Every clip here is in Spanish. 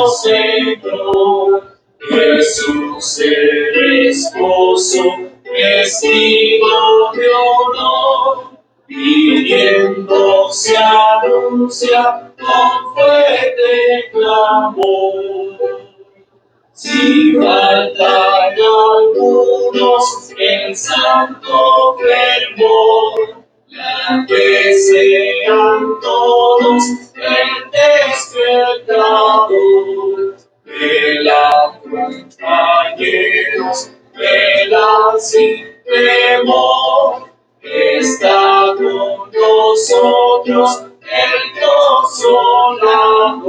Señor, Jesús el esposo, vestido de honor, pidiendo se anuncia con fuerte clamor. Si faltan algunos en santo fervor, que sean todos el despertador. Velan, compañeros, velan sin temor, está con nosotros el Consolador.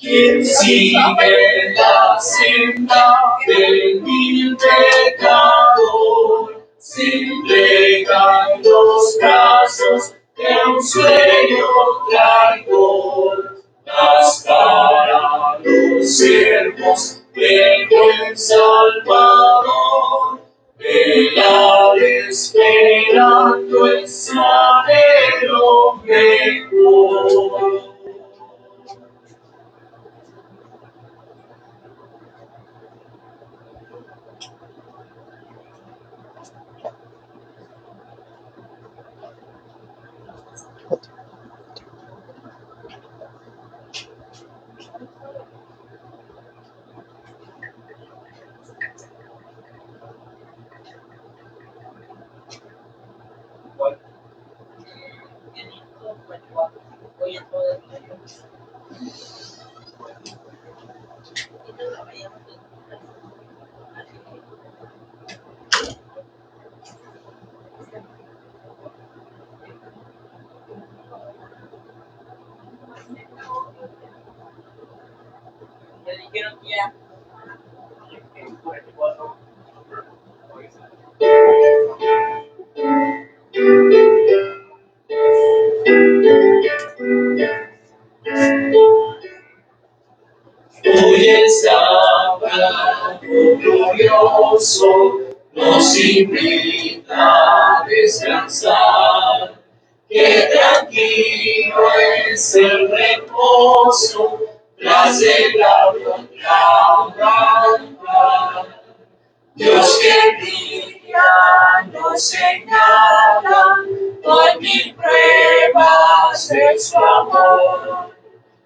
Quien sigue la senda del vil pecador, se entrega en los brazos de un sueño traidor. Bastará los siervos del buen Salvador, velar esperando el salero mejor. Hoy el sábado glorioso nos invita a descansar, que tranquilo es el reposo tras el labor trabajar. Dios que brilla nos señala con mil pruebas de su amor.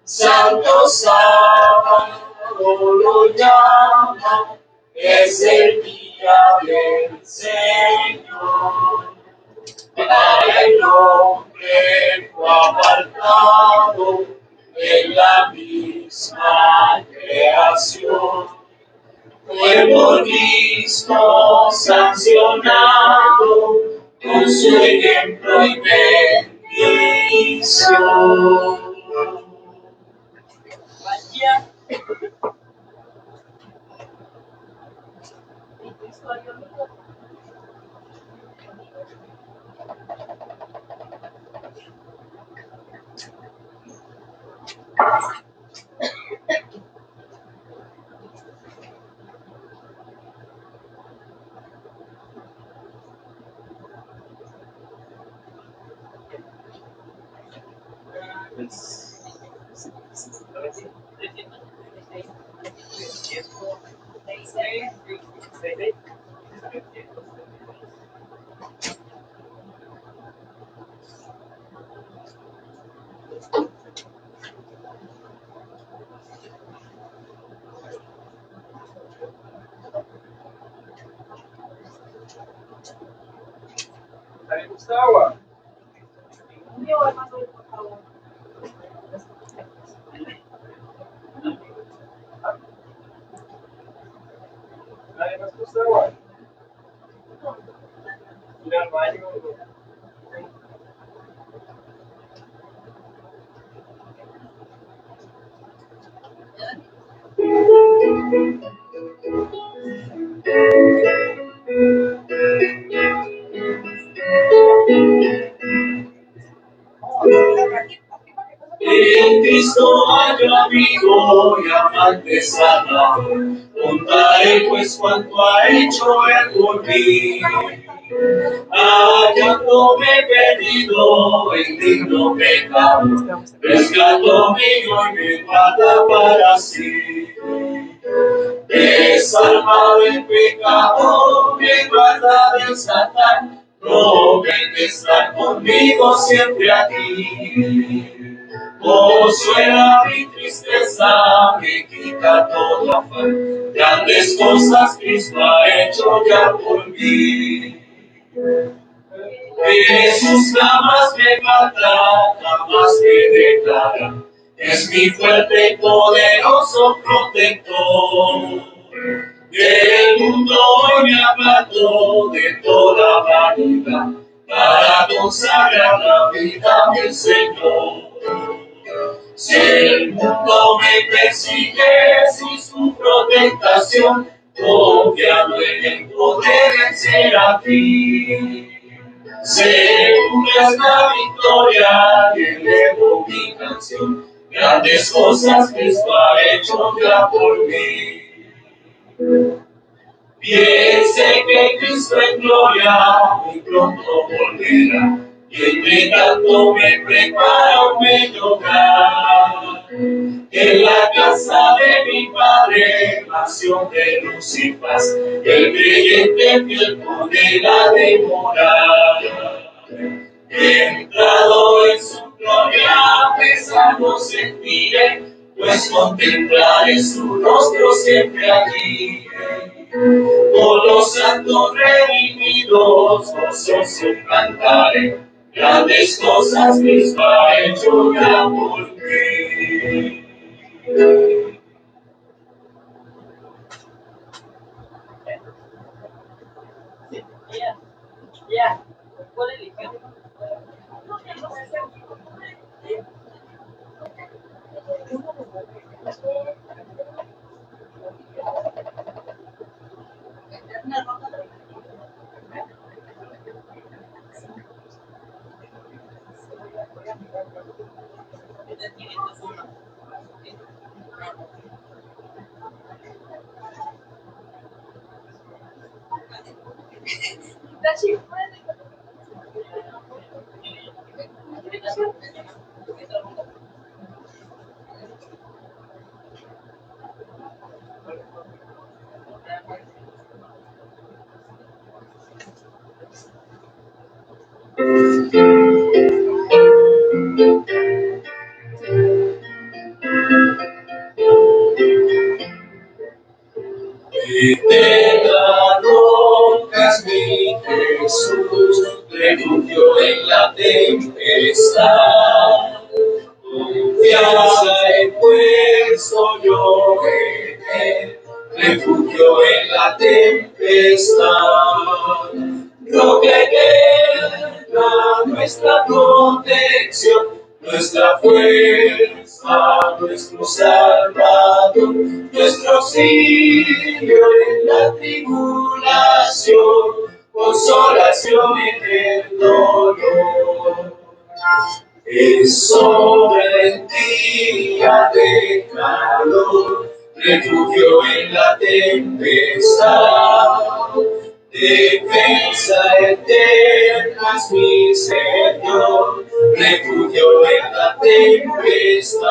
Santo sábado lo llama, es el día del Señor. Para el hombre fue apartado en la misma creación. Fue por Cristo sancionado con su ejemplo y bendición. ¿Le gusta agua? ¿Nadie más gusta agua? Ir al baño. En Cristo hallo amigo y amante sanador, contaré pues cuanto ha hecho Él por mí. hallándome perdido en digno pecado, rescató mi hoy me guarda para sí. Desalmado el pecado, me guarda del Satán, promete estar conmigo siempre aquí. Consuela mi tristeza, me quita todo afán, grandes cosas Cristo ha hecho ya por mí. Jesús jamás me falta, jamás me dejará, es mi fuerte y poderoso protector. Del mundo hoy me apartó de toda vanidad, para consagrar la vida a mi Señor. Si el mundo me persigue, si sufro tentación, confiando en el poder del Serafín. Segura es la victoria y elevo mi canción, grandes cosas Cristo ha hecho ya por mí. Piense que Cristo en gloria muy pronto volverá, y entre tanto me prepara un bello hogar. En la casa de mi Padre, mansión de luz y paz, el creyente fiel podrá demorar. Entrado en su gloria, pesado sentiré, pues contemplaré su rostro siempre allí. Por los santos redimidos, gozoso cantaré, grandes cosas Cristo ha hecho ya por mí. Eterna roca es mi Jesús, refugio en la tempestad. Confianza he puesto yo en él, refugio en la tempestad. Roca eterna, nuestra protección, nuestra fuerza, nuestro Salvador, nuestro auxilio en la tribulación, consolación en el dolor. Es sobre ti ha declarado, refugio en la tempestad. Defensa eterna es mi Señor, refugio en la tempestad.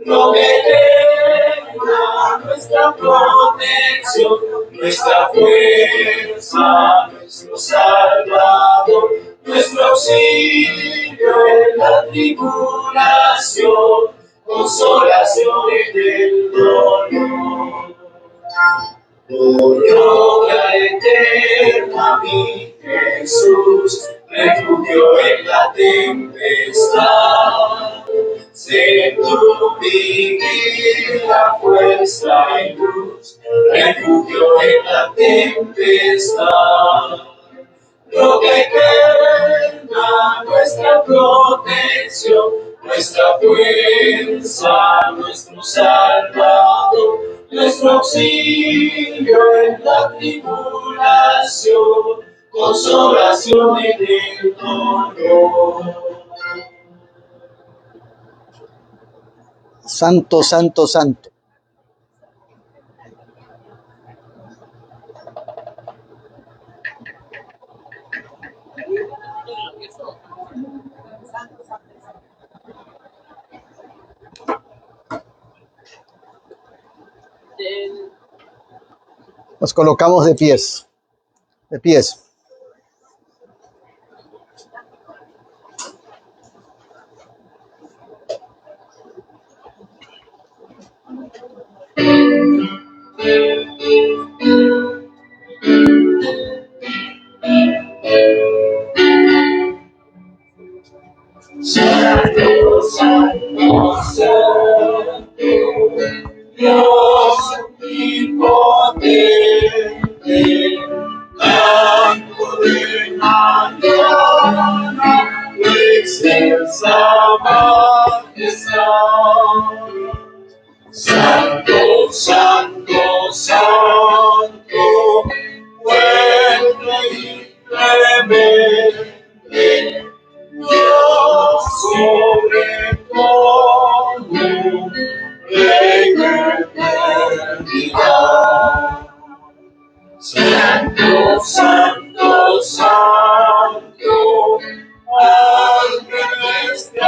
Roca eterna, nuestra protección, nuestra fuerza, nuestro Salvador, nuestro auxilio en la tribulación, consolación en el dolor. Oh, roca eterna, mi Jesús, refugio en la tempestad. Sé tú mi vida, fuerza y luz, refugio en la tempestad. Roca eterna, nuestra protección, nuestra fuerza, nuestro Salvador, nuestro auxilio en la tribulación, consolación en el dolor. Santo, santo, santo. Nos colocamos de pies. De pies. Santo, santo, santo, Dios omnipotente, canto de mañana, tu excelsa majestad. Santo, santo, santo, fuerte y clemente, Dios sobre todo, Rey de eternidad. Santo, santo, santo, ángeles te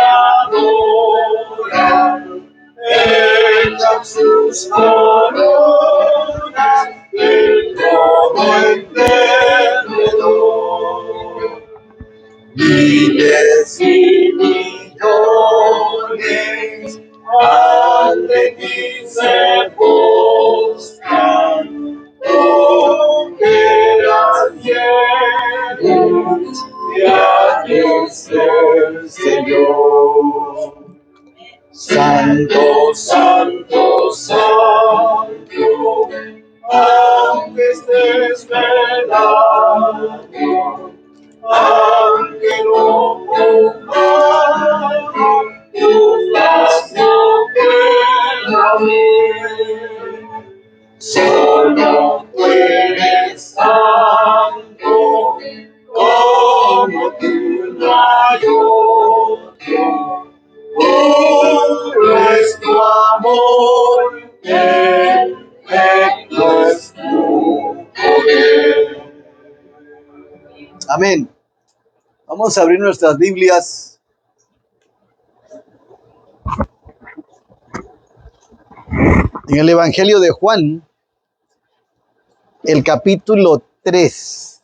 adoran, echan sus coronas del trono entendedor. Miles y millones ante ti se postran, eran llenos de aquel ser Señor. Santo, santo, santo, aunque estés velando, aunque no comando, tu faz no pueda ver. Solo tú eres santo, como tú no hay otro. Puro es tu amor, perfecto es tu poder. Amén. Vamos a abrir nuestras Biblias en el Evangelio de Juan, el capítulo 3.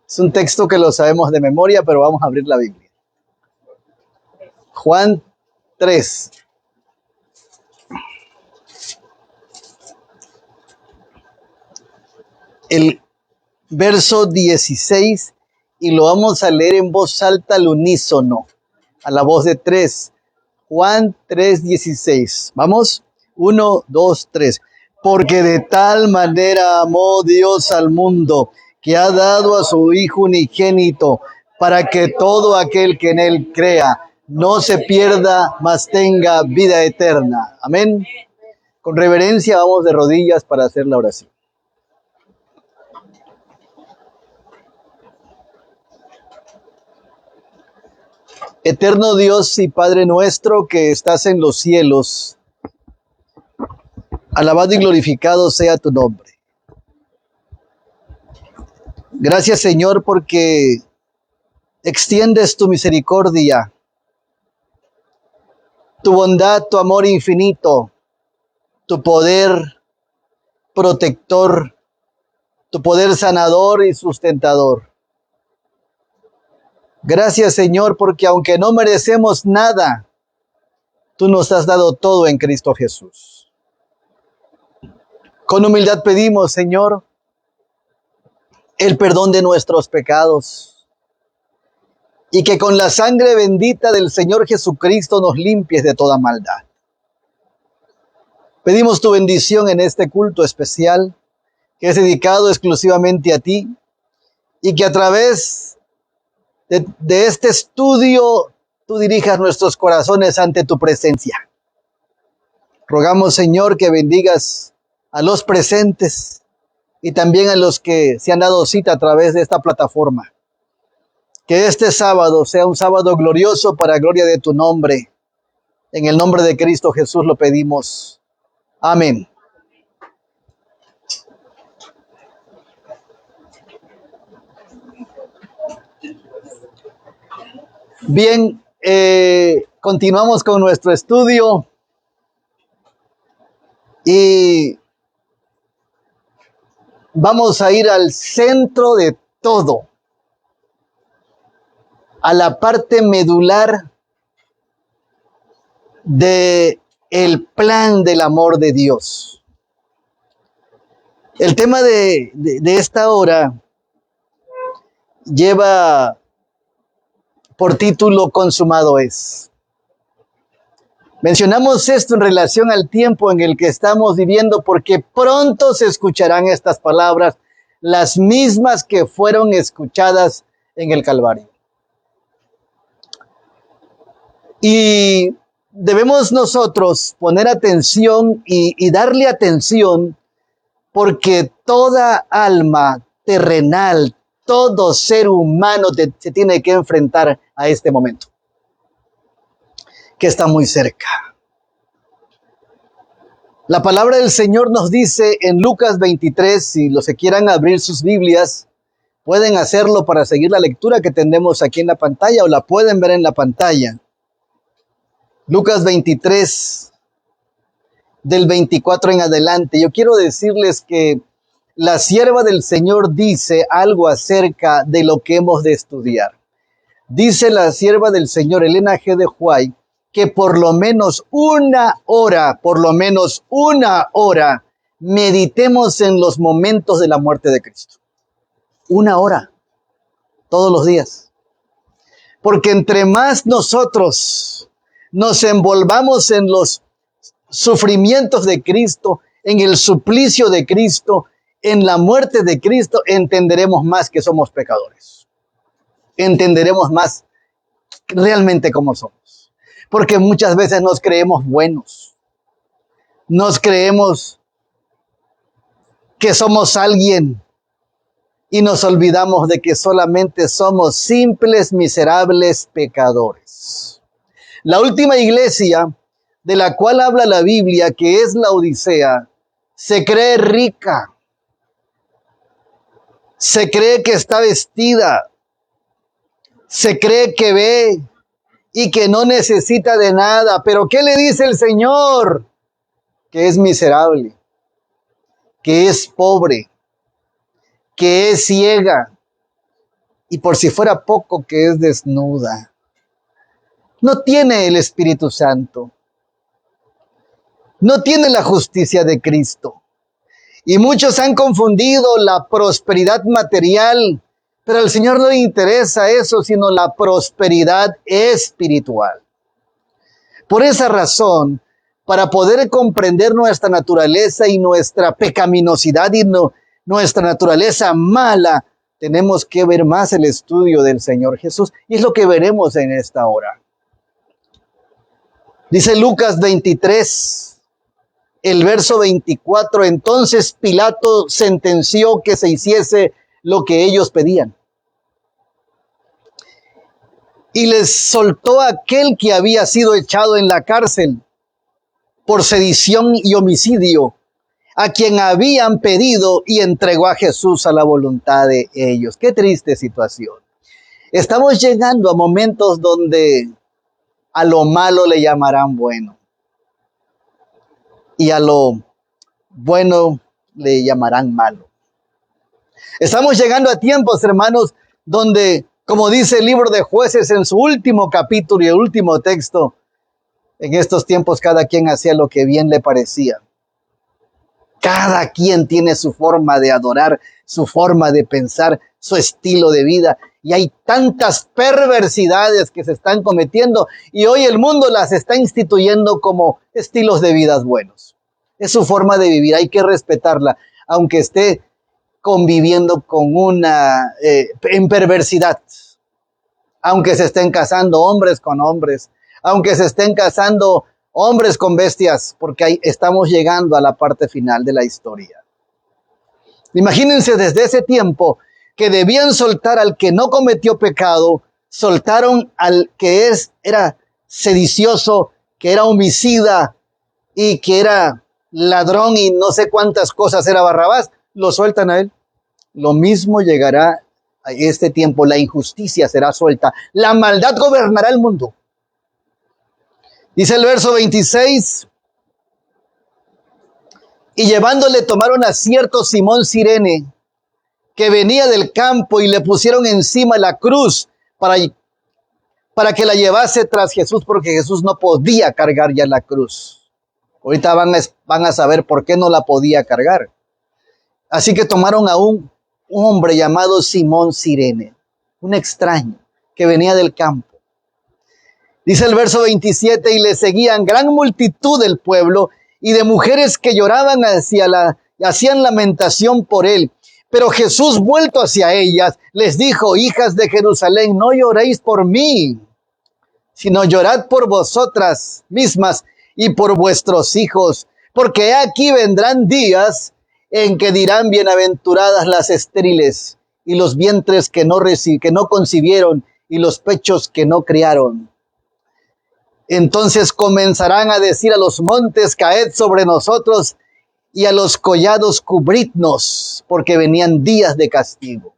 Es un texto que lo sabemos de memoria, pero vamos a abrir la Biblia. Juan 3. El verso 16, y lo vamos a leer en voz alta al unísono, a la voz de 3. Juan 3:16. Vamos, 1, 2, 3. Porque de tal manera amó Dios al mundo, que ha dado a su Hijo unigénito, para que todo aquel que en él crea no se pierda, mas tenga vida eterna. Amén. Con reverencia vamos de rodillas para hacer la oración. Eterno Dios y Padre nuestro que estás en los cielos, alabado y glorificado sea tu nombre. Gracias, Señor, porque extiendes tu misericordia, tu bondad, tu amor infinito, tu poder protector, tu poder sanador y sustentador. Gracias, Señor, porque aunque no merecemos nada, tú nos has dado todo en Cristo Jesús. Con humildad pedimos, Señor, el perdón de nuestros pecados y que con la sangre bendita del Señor Jesucristo nos limpies de toda maldad. Pedimos tu bendición en este culto especial que es dedicado exclusivamente a ti y que a través de este estudio tú dirijas nuestros corazones ante tu presencia. Rogamos, Señor, que bendigas a los presentes y también a los que se han dado cita a través de esta plataforma. Que este sábado sea un sábado glorioso para gloria de tu nombre. En el nombre de Cristo Jesús lo pedimos. Amén. Bien, continuamos con nuestro estudio y vamos a ir al centro de todo, a la parte medular de el plan del amor de Dios. El tema de esta hora lleva por título Consumado es. Mencionamos esto en relación al tiempo en el que estamos viviendo porque pronto se escucharán estas palabras, las mismas que fueron escuchadas en el Calvario. Y debemos nosotros poner atención y darle atención porque toda alma terrenal, todo ser humano se tiene que enfrentar a este momento, que está muy cerca. La palabra del Señor nos dice en Lucas 23, si los que quieran abrir sus Biblias, pueden hacerlo para seguir la lectura que tenemos aquí en la pantalla o la pueden ver en la pantalla. Lucas 23, del 24 en adelante. Yo quiero decirles que la sierva del Señor dice algo acerca de lo que hemos de estudiar. Dice la sierva del Señor, Elena G. de White, que por lo menos una hora, meditemos en los momentos de la muerte de Cristo. Una hora, todos los días. Porque entre más nosotros nos envolvamos en los sufrimientos de Cristo, en el suplicio de Cristo, en la muerte de Cristo, entenderemos más que somos pecadores. Entenderemos más realmente cómo somos. Porque muchas veces nos creemos buenos. Nos creemos que somos alguien y nos olvidamos de que solamente somos simples, miserables pecadores. La última iglesia de la cual habla la Biblia, que es la Odisea, se cree rica, se cree que está vestida, se cree que ve y que no necesita de nada. Pero ¿qué le dice el Señor? Que es miserable, que es pobre, que es ciega y por si fuera poco, que es desnuda. No tiene el Espíritu Santo. No tiene la justicia de Cristo. Y muchos han confundido la prosperidad material, pero al Señor no le interesa eso, sino la prosperidad espiritual. Por esa razón, para poder comprender nuestra naturaleza y nuestra pecaminosidad y nuestra naturaleza mala, tenemos que ver más el estudio del Señor Jesús. Y es lo que veremos en esta hora. Dice Lucas 23. El verso 24, entonces Pilato sentenció que se hiciese lo que ellos pedían. Y les soltó a aquel que había sido echado en la cárcel por sedición y homicidio, a quien habían pedido, y entregó a Jesús a la voluntad de ellos. Qué triste situación. Estamos llegando a momentos donde a lo malo le llamarán bueno. Y a lo bueno le llamarán malo. Estamos llegando a tiempos, hermanos, donde, como dice el libro de Jueces en su último capítulo y el último texto, en estos tiempos cada quien hacía lo que bien le parecía. Cada quien tiene su forma de adorar, su forma de pensar, su estilo de vida. Y hay tantas perversidades que se están cometiendo y hoy el mundo las está instituyendo como estilos de vidas buenos. Es su forma de vivir, hay que respetarla, aunque esté conviviendo con en perversidad. Aunque se estén casando hombres con hombres, aunque se estén casando hombres con bestias, porque ahí estamos llegando a la parte final de la historia. Imagínense desde ese tiempo que debían soltar al que no cometió pecado, soltaron al que era sedicioso, que era homicida y que era ladrón y no sé cuántas cosas era Barrabás, lo sueltan a él. Lo mismo llegará a este tiempo, la injusticia será suelta, la maldad gobernará el mundo Dice el verso 26, y llevándole tomaron a cierto Simón Cirene, que venía del campo, y le pusieron encima la cruz para que la llevase tras Jesús, porque Jesús no podía cargar ya la cruz. Ahorita van a saber por qué no la podía cargar. Así que tomaron a un hombre llamado Simón Cirene, un extraño que venía del campo. Dice el verso 27, y le seguían gran multitud del pueblo y de mujeres que lloraban hacían lamentación por él. Pero Jesús, vuelto hacia ellas, les dijo: hijas de Jerusalén, no lloréis por mí, sino llorad por vosotras mismas y por vuestros hijos, porque aquí vendrán días en que dirán: bienaventuradas las estériles y los vientres que no concibieron y los pechos que no criaron. Entonces comenzarán a decir a los montes: caed sobre nosotros, y a los collados cubridnos, porque venían días de castigo.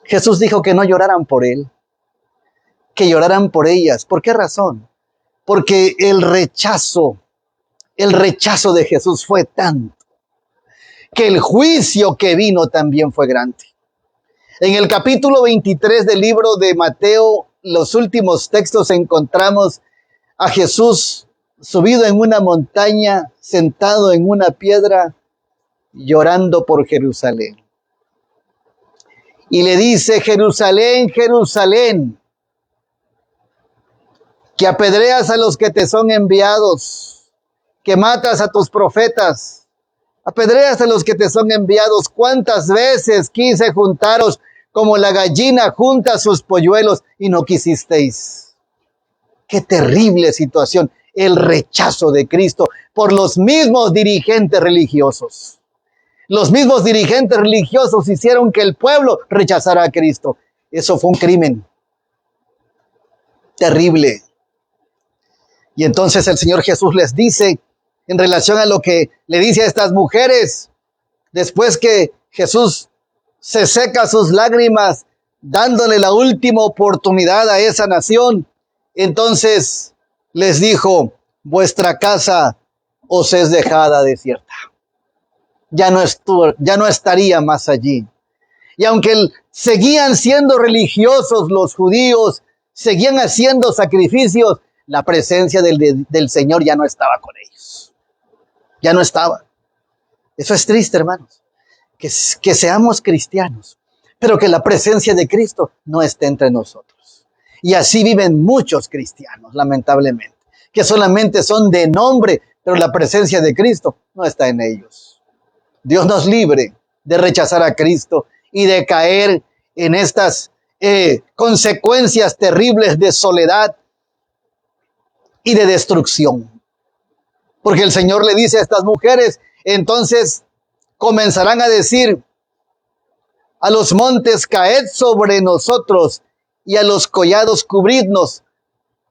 Jesús dijo que no lloraran por él, que lloraran por ellas. ¿Por qué razón? Porque el rechazo de Jesús fue tanto, que el juicio que vino también fue grande. En el capítulo 23 del libro de Mateo, los últimos textos, encontramos a Jesús subido en una montaña, sentado en una piedra, llorando por Jerusalén. Y le dice: Jerusalén, Jerusalén, que apedreas a los que te son enviados, que matas a tus profetas, apedreas a los que te son enviados. ¿Cuántas veces quise juntaros como la gallina junta sus polluelos y no quisisteis? Qué terrible situación, el rechazo de Cristo por los mismos dirigentes religiosos. Los mismos dirigentes religiosos hicieron que el pueblo rechazara a Cristo. Eso fue un crimen terrible. Y entonces el Señor Jesús les dice, en relación a lo que le dice a estas mujeres, después que Jesús se seca sus lágrimas, dándole la última oportunidad a esa nación, entonces les dijo: vuestra casa os es dejada desierta. Ya no estaría más allí. Y aunque seguían siendo religiosos los judíos, seguían haciendo sacrificios, la presencia del Señor ya no estaba con ellos. Ya no estaba. Eso es triste, hermanos. Que seamos cristianos, pero que la presencia de Cristo no esté entre nosotros. Y así viven muchos cristianos, lamentablemente, que solamente son de nombre, pero la presencia de Cristo no está en ellos. Dios nos libre de rechazar a Cristo y de caer en estas consecuencias terribles de soledad y de destrucción. Porque el Señor le dice a estas mujeres, entonces comenzarán a decir a los montes: caed sobre nosotros, y a los collados cubridnos.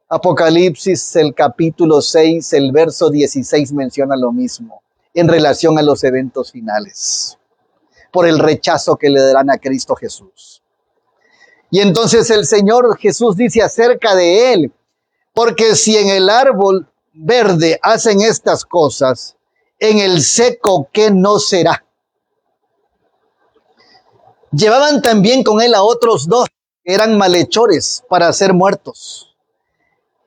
Apocalipsis, el capítulo 6, el verso 16 menciona lo mismo en relación a los eventos finales, por el rechazo que le darán a Cristo Jesús. Y entonces el Señor Jesús dice acerca de él: porque si en el árbol verde hacen estas cosas, en el seco, ¿qué no será? Llevaban también con él a otros dos que eran malhechores para ser muertos.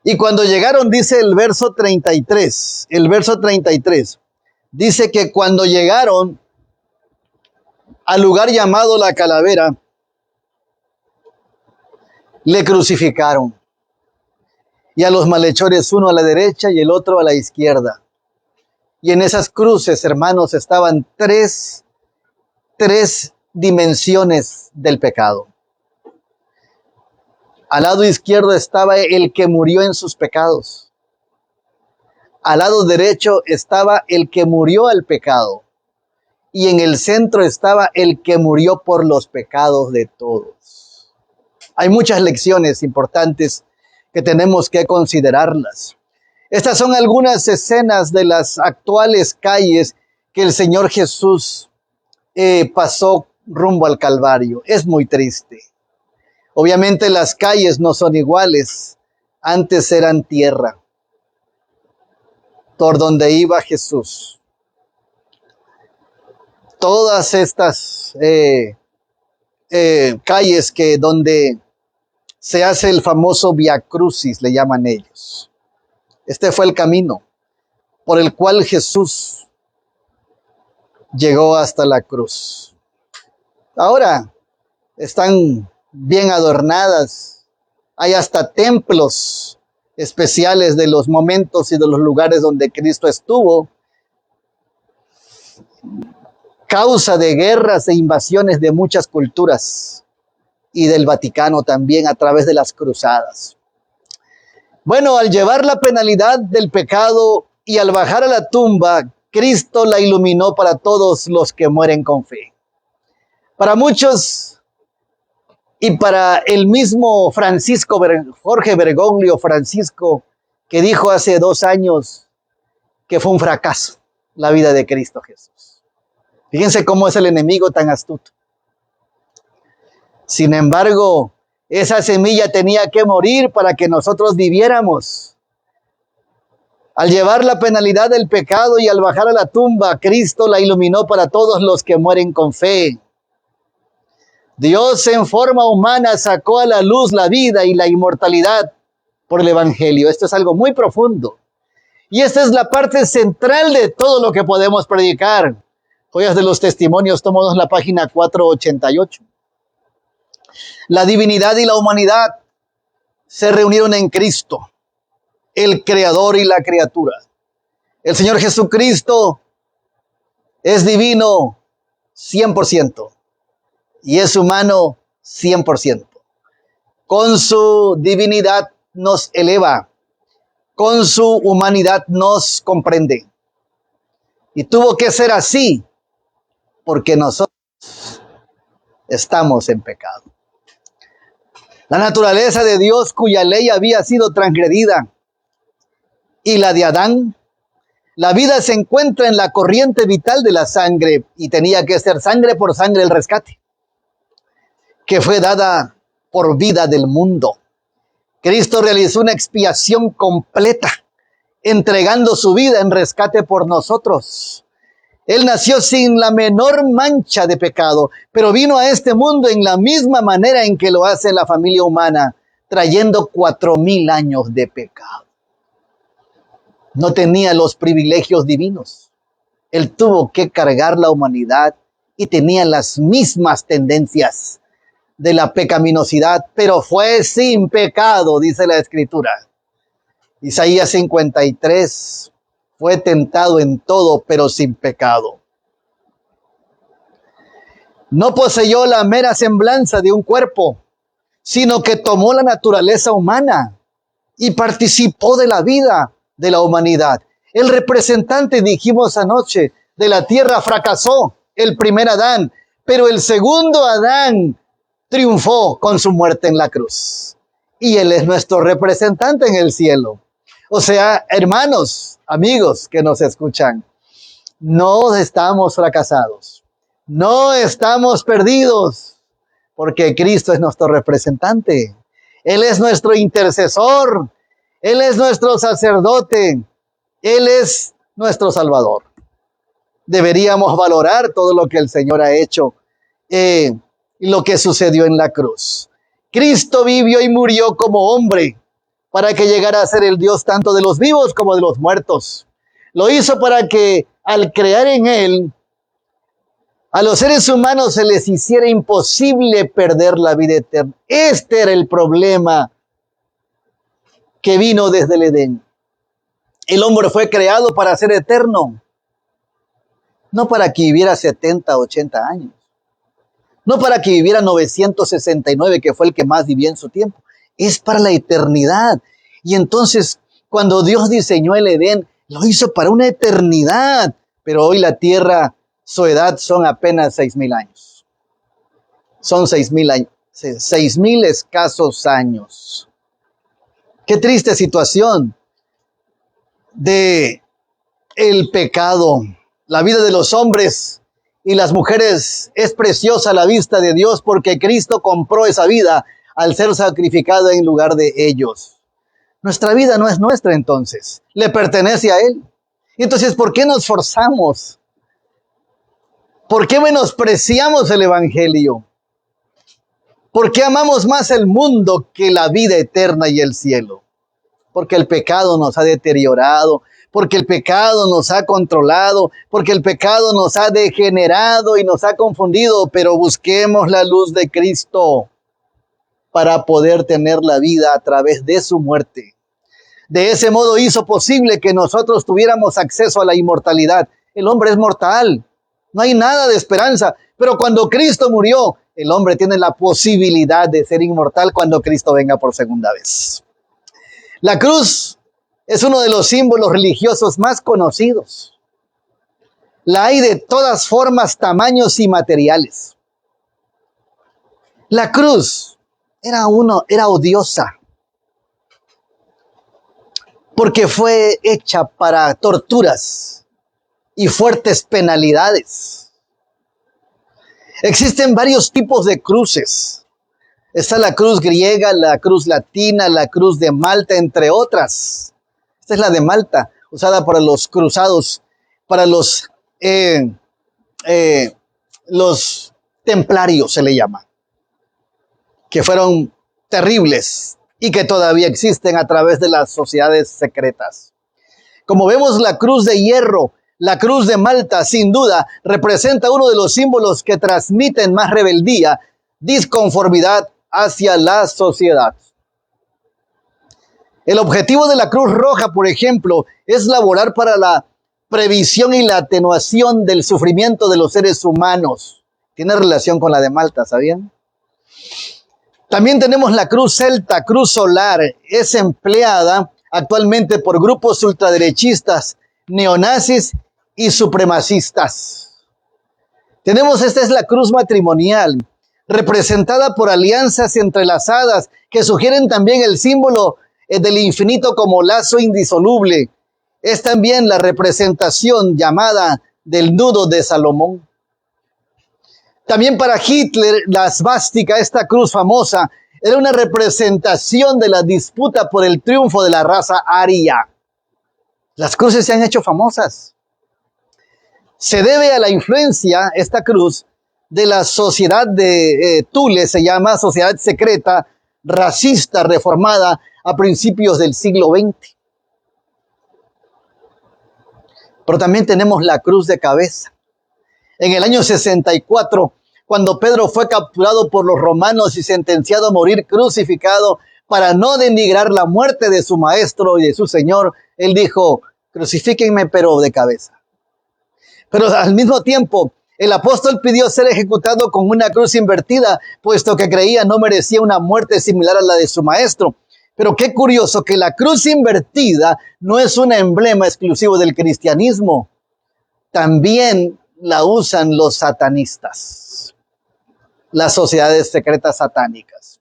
Y cuando llegaron, dice el verso 33, dice que cuando llegaron al lugar llamado La Calavera, le crucificaron. Y a los malhechores, uno a la derecha y el otro a la izquierda. Y en esas cruces, hermanos, estaban tres dimensiones del pecado. Al lado izquierdo estaba el que murió en sus pecados. Al lado derecho estaba el que murió al pecado. Y en el centro estaba el que murió por los pecados de todos. Hay muchas lecciones importantes que tenemos que considerarlas. Estas son algunas escenas de las actuales calles que el Señor Jesús pasó rumbo al Calvario. Es muy triste. Obviamente las calles no son iguales antes eran tierra, por donde iba Jesús. Todas estas calles donde se hace el famoso Via Crucis, le llaman ellos. Este fue el camino por el cual Jesús llegó hasta la cruz. Ahora están bien adornadas, hay hasta templos especiales de los momentos y de los lugares donde Cristo estuvo, causa de guerras e invasiones de muchas culturas y del Vaticano también a través de las cruzadas. Bueno, al llevar la penalidad del pecado y al bajar a la tumba, Cristo la iluminó para todos los que mueren con fe. Para muchos y para el mismo Jorge Bergoglio Francisco, que dijo hace 2 años que fue un fracaso la vida de Cristo Jesús. Fíjense cómo es el enemigo tan astuto. Sin embargo, esa semilla tenía que morir para que nosotros viviéramos. Al llevar la penalidad del pecado y al bajar a la tumba, Cristo la iluminó para todos los que mueren con fe. Dios en forma humana sacó a la luz la vida y la inmortalidad por el Evangelio. Esto es algo muy profundo. Y esta es la parte central de todo lo que podemos predicar. Joyas de los Testimonios, tómanos la página 488. La divinidad y la humanidad se reunieron en Cristo, el Creador y la criatura. El Señor Jesucristo es divino 100% y es humano 100%. Con su divinidad nos eleva, con su humanidad nos comprende. Y tuvo que ser así porque nosotros estamos en pecado. La naturaleza de Dios, cuya ley había sido transgredida, y la de Adán, la vida se encuentra en la corriente vital de la sangre, y tenía que ser sangre por sangre el rescate, que fue dada por vida del mundo. Cristo realizó una expiación completa, entregando su vida en rescate por nosotros. Él nació sin la menor mancha de pecado, pero vino a este mundo en la misma manera en que lo hace la familia humana, trayendo 4000 años de pecado. No tenía los privilegios divinos. Él tuvo que cargar la humanidad y tenía las mismas tendencias de la pecaminosidad, pero fue sin pecado, dice la Escritura. Isaías 53. Fue tentado en todo, pero sin pecado. No poseyó la mera semblanza de un cuerpo, sino que tomó la naturaleza humana y participó de la vida de la humanidad. El representante, dijimos anoche, de la tierra fracasó, el primer Adán, pero el segundo Adán triunfó con su muerte en la cruz. Y él es nuestro representante en el cielo. O sea, hermanos, amigos que nos escuchan, no estamos fracasados, no estamos perdidos, porque Cristo es nuestro representante. Él es nuestro intercesor, Él es nuestro sacerdote, Él es nuestro Salvador. Deberíamos valorar todo lo que el Señor ha hecho y lo que sucedió en la cruz. Cristo vivió y murió como hombre, para que llegara a ser el Dios tanto de los vivos como de los muertos. Lo hizo para que al crear en Él, a los seres humanos se les hiciera imposible perder la vida eterna. Este era el problema que vino desde el Edén. El hombre fue creado para ser eterno, no para que viviera 70, 80 años, no para que viviera 969, que fue el que más vivió en su tiempo. Es para la eternidad. Y entonces, cuando Dios diseñó el Edén, lo hizo para una eternidad. Pero hoy la tierra, su edad son apenas 6000 años. Son 6000 años, 6000 escasos años. Qué triste situación de el pecado. La vida de los hombres y las mujeres es preciosa a la vista de Dios, porque Cristo compró esa vida al ser sacrificado en lugar de ellos. Nuestra vida no es nuestra entonces, le pertenece a Él. Entonces, ¿por qué nos forzamos? ¿Por qué menospreciamos el Evangelio? ¿Por qué amamos más el mundo que la vida eterna y el cielo? Porque el pecado nos ha deteriorado, porque el pecado nos ha controlado, porque el pecado nos ha degenerado y nos ha confundido, pero busquemos la luz de Cristo para poder tener la vida a través de su muerte. De ese modo hizo posible que nosotros tuviéramos acceso a la inmortalidad. El hombre es mortal, no hay nada de esperanza, pero cuando Cristo murió, el hombre tiene la posibilidad de ser inmortal cuando Cristo venga por segunda vez. La cruz es uno de los símbolos religiosos más conocidos. La hay de todas formas, tamaños y materiales. La cruz era odiosa porque fue hecha para torturas y fuertes penalidades. Existen varios tipos de cruces. Está la cruz griega, la cruz latina, la cruz de Malta, entre otras. Esta es la de Malta, usada para los cruzados, para los templarios se le llama, que fueron terribles y que todavía existen a través de las sociedades secretas. Como vemos, la cruz de hierro, la cruz de Malta, sin duda, representa uno de los símbolos que transmiten más rebeldía, disconformidad hacia la sociedad. El objetivo de la Cruz Roja, por ejemplo, es laborar para la previsión y la atenuación del sufrimiento de los seres humanos. Tiene relación con la de Malta, ¿sabían? También tenemos la cruz celta, cruz solar. Es empleada actualmente por grupos ultraderechistas, neonazis y supremacistas. Esta es la cruz matrimonial, representada por alianzas entrelazadas que sugieren también el símbolo del infinito como lazo indisoluble. Es también la representación llamada del nudo de Salomón. También para Hitler, la svástica, esta cruz famosa, era una representación de la disputa por el triunfo de la raza aria. Las cruces se han hecho famosas. Se debe a la influencia, esta cruz, de la sociedad de Thule, se llama sociedad secreta, racista, reformada a principios del siglo XX. Pero también tenemos la cruz de cabeza. En el año 64, cuando Pedro fue capturado por los romanos y sentenciado a morir crucificado para no denigrar la muerte de su maestro y de su señor, él dijo: crucifíquenme, pero de cabeza. Pero al mismo tiempo, el apóstol pidió ser ejecutado con una cruz invertida, puesto que creía no merecía una muerte similar a la de su maestro. Pero qué curioso que la cruz invertida no es un emblema exclusivo del cristianismo. También la usan los satanistas, las sociedades secretas satánicas.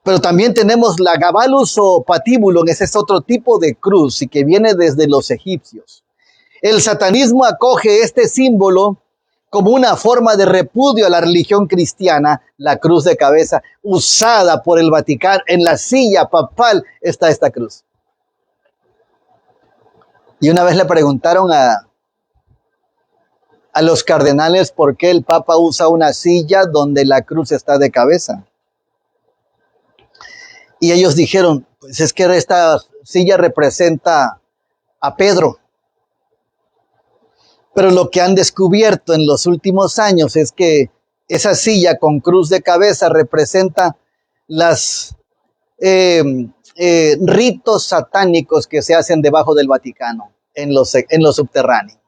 Pero también tenemos la gabalus o patíbulo, ese es otro tipo de cruz y que viene desde los egipcios. El satanismo acoge este símbolo como una forma de repudio a la religión cristiana. La cruz de cabeza usada por el Vaticano, en la silla papal está esta cruz. Y una vez le preguntaron a los cardenales por qué el Papa usa una silla donde la cruz está de cabeza. Y ellos dijeron: pues es que esta silla representa a Pedro. Pero lo que han descubierto en los últimos años es que esa silla con cruz de cabeza representa los ritos satánicos que se hacen debajo del Vaticano, en lo subterráneo.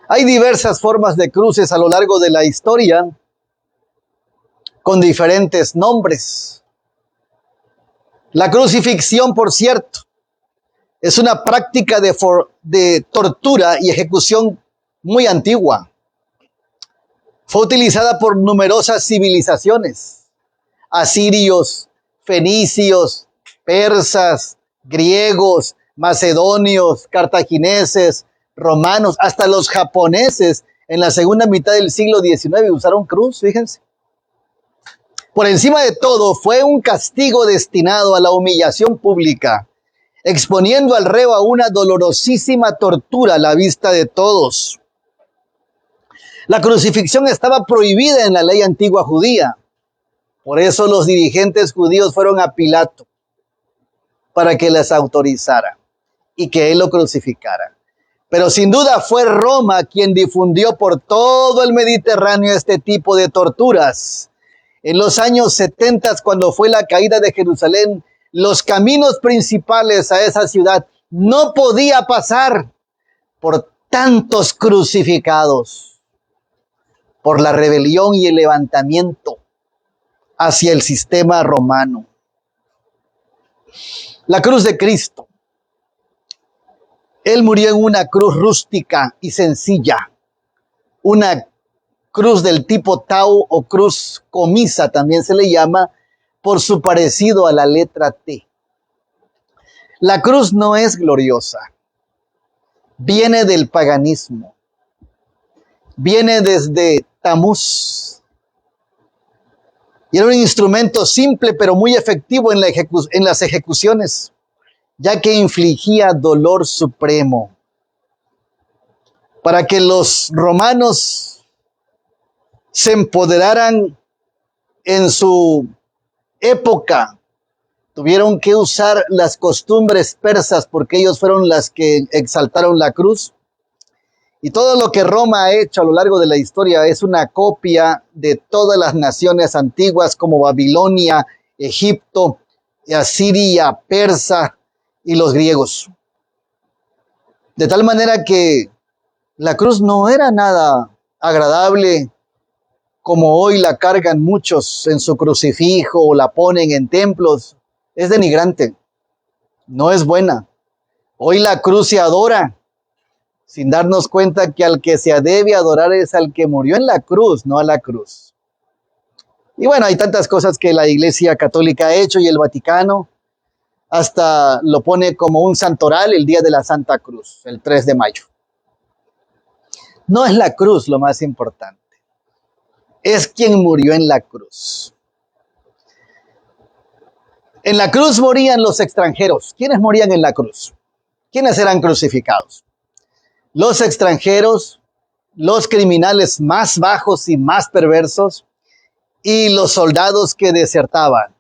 Hay diversas formas de cruces a lo largo de la historia, con diferentes nombres. La crucifixión, por cierto, es una práctica de tortura y ejecución muy antigua. Fue utilizada por numerosas civilizaciones: asirios, fenicios, persas, griegos, macedonios, cartagineses, romanos, hasta los japoneses en la segunda mitad del siglo XIX usaron cruz, fíjense. Por encima de todo, fue un castigo destinado a la humillación pública, exponiendo al reo a una dolorosísima tortura a la vista de todos. La crucifixión estaba prohibida en la ley antigua judía. Por eso los dirigentes judíos fueron a Pilato para que les autorizara y que él lo crucificara. Pero sin duda fue Roma quien difundió por todo el Mediterráneo este tipo de torturas. En los años 70, cuando fue la caída de Jerusalén, los caminos principales a esa ciudad no podía pasar por tantos crucificados, por la rebelión y el levantamiento hacia el sistema romano. La cruz de Cristo. Él murió en una cruz rústica y sencilla, una cruz del tipo tau o cruz comisa también se le llama por su parecido a la letra T. La cruz no es gloriosa, viene del paganismo, viene desde Tamuz y era un instrumento simple pero muy efectivo en las ejecuciones, ya que infligía dolor supremo. Para que los romanos se empoderaran en su época, tuvieron que usar las costumbres persas porque ellos fueron las que exaltaron la cruz. Y todo lo que Roma ha hecho a lo largo de la historia es una copia de todas las naciones antiguas como Babilonia, Egipto, Asiria, Persa y los griegos. De tal manera que la cruz no era nada agradable como hoy la cargan muchos en su crucifijo o la ponen en templos. Es denigrante, no es buena. Hoy la cruz se adora sin darnos cuenta que al que se debe adorar es al que murió en la cruz, no a la cruz. Y bueno, hay tantas cosas que la Iglesia Católica ha hecho y el Vaticano hasta lo pone como un santoral el día de la Santa Cruz, el 3 de mayo. No es la cruz lo más importante, es quien murió en la cruz. En la cruz morían los extranjeros. ¿Quiénes morían en la cruz? ¿Quiénes eran crucificados? Los extranjeros, los criminales más bajos y más perversos y los soldados que desertaban.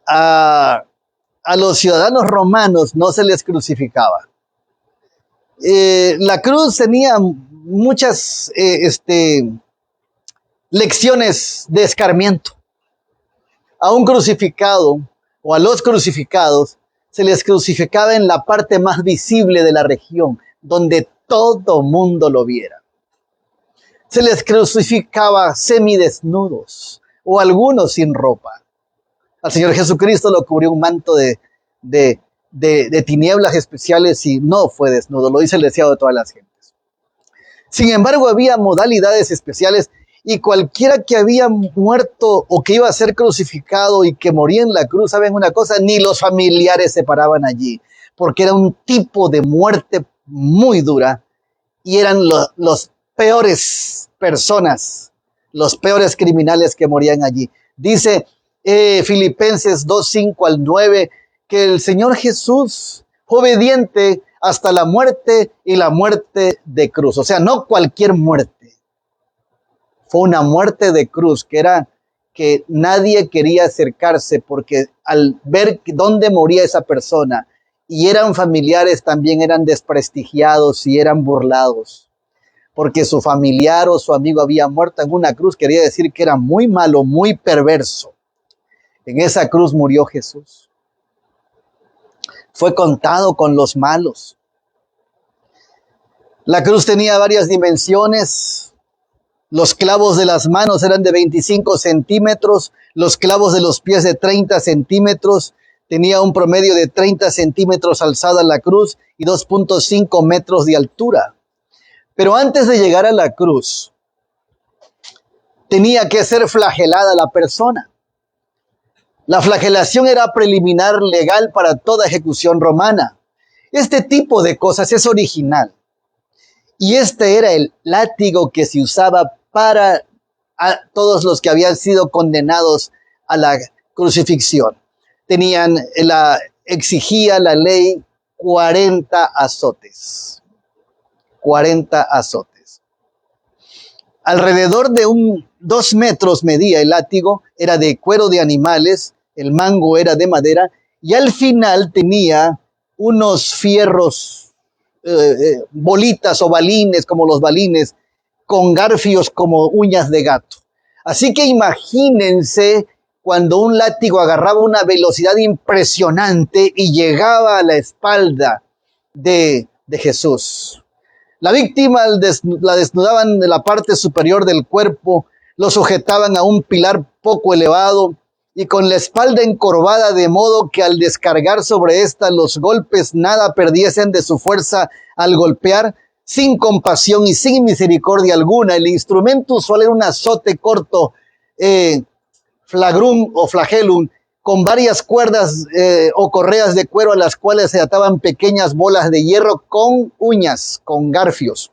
A los ciudadanos romanos no se les crucificaba. La cruz tenía muchas lecciones de escarmiento. A un crucificado o a los crucificados se les crucificaba en la parte más visible de la región, donde todo mundo lo viera. Se les crucificaba semidesnudos o algunos sin ropa. Al Señor Jesucristo lo cubrió un manto de tinieblas especiales y no fue desnudo, lo hizo el deseado de todas las gentes. Sin embargo, había modalidades especiales y cualquiera que había muerto o que iba a ser crucificado y que moría en la cruz, ¿saben una cosa? Ni los familiares se paraban allí, porque era un tipo de muerte muy dura y eran los peores personas, los peores criminales que morían allí. Dice Filipenses 2:5-9 que el Señor Jesús fue obediente hasta la muerte y la muerte de cruz. O sea, no cualquier muerte. Fue una muerte de cruz, que era que nadie quería acercarse porque al ver dónde moría esa persona y eran familiares también eran desprestigiados y eran burlados. Porque su familiar o su amigo había muerto en una cruz, quería decir que era muy malo, muy perverso. En esa cruz murió Jesús. Fue contado con los malos. La cruz tenía varias dimensiones. Los clavos de las manos eran de 25 centímetros, los clavos de los pies de 30 centímetros, tenía un promedio de 30 centímetros alzada la cruz y 2.5 metros de altura. Pero antes de llegar a la cruz, tenía que ser flagelada la persona. La flagelación era preliminar legal para toda ejecución romana. Este tipo de cosas es original. Y este era el látigo que se usaba para a todos los que habían sido condenados a la crucifixión. Exigía la ley 40 azotes. 40 azotes. Alrededor de 2 metros medía el látigo, era de cuero de animales, el mango era de madera, y al final tenía unos fierros, bolitas o balines, como los balines, con garfios como uñas de gato. Así que imagínense cuando un látigo agarraba una velocidad impresionante y llegaba a la espalda de Jesús. La víctima la desnudaban de la parte superior del cuerpo, lo sujetaban a un pilar poco elevado y con la espalda encorvada, de modo que al descargar sobre esta los golpes nada perdiesen de su fuerza al golpear, sin compasión y sin misericordia alguna. El instrumento usual era un azote corto, flagrum o flagellum, con varias cuerdas o correas de cuero a las cuales se ataban pequeñas bolas de hierro con uñas, con garfios.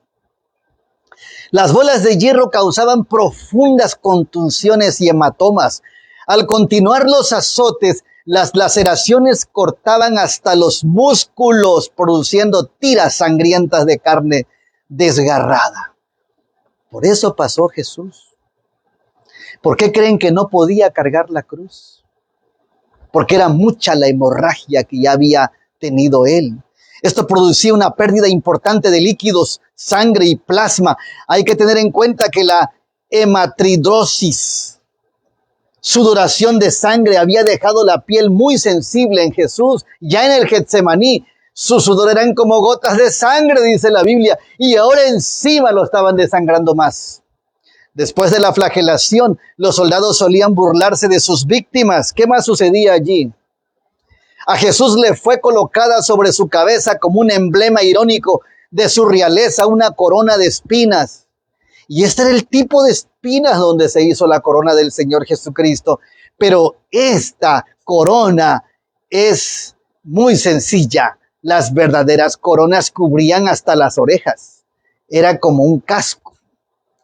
Las bolas de hierro causaban profundas contusiones y hematomas. Al continuar los azotes, las laceraciones cortaban hasta los músculos, produciendo tiras sangrientas de carne desgarrada. Por eso pasó Jesús. ¿Por qué creen que no podía cargar la cruz? Porque era mucha la hemorragia que ya había tenido él. Esto producía una pérdida importante de líquidos, sangre y plasma. Hay que tener en cuenta que la hematidrosis, sudoración de sangre, había dejado la piel muy sensible en Jesús. Ya en el Getsemaní, sus sudor eran como gotas de sangre, dice la Biblia, y ahora encima lo estaban desangrando más. Después de la flagelación, los soldados solían burlarse de sus víctimas. ¿Qué más sucedía allí? A Jesús le fue colocada sobre su cabeza como un emblema irónico de su realeza, una corona de espinas. Y este era el tipo de espinas donde se hizo la corona del Señor Jesucristo. Pero esta corona es muy sencilla. Las verdaderas coronas cubrían hasta las orejas. Era como un casco.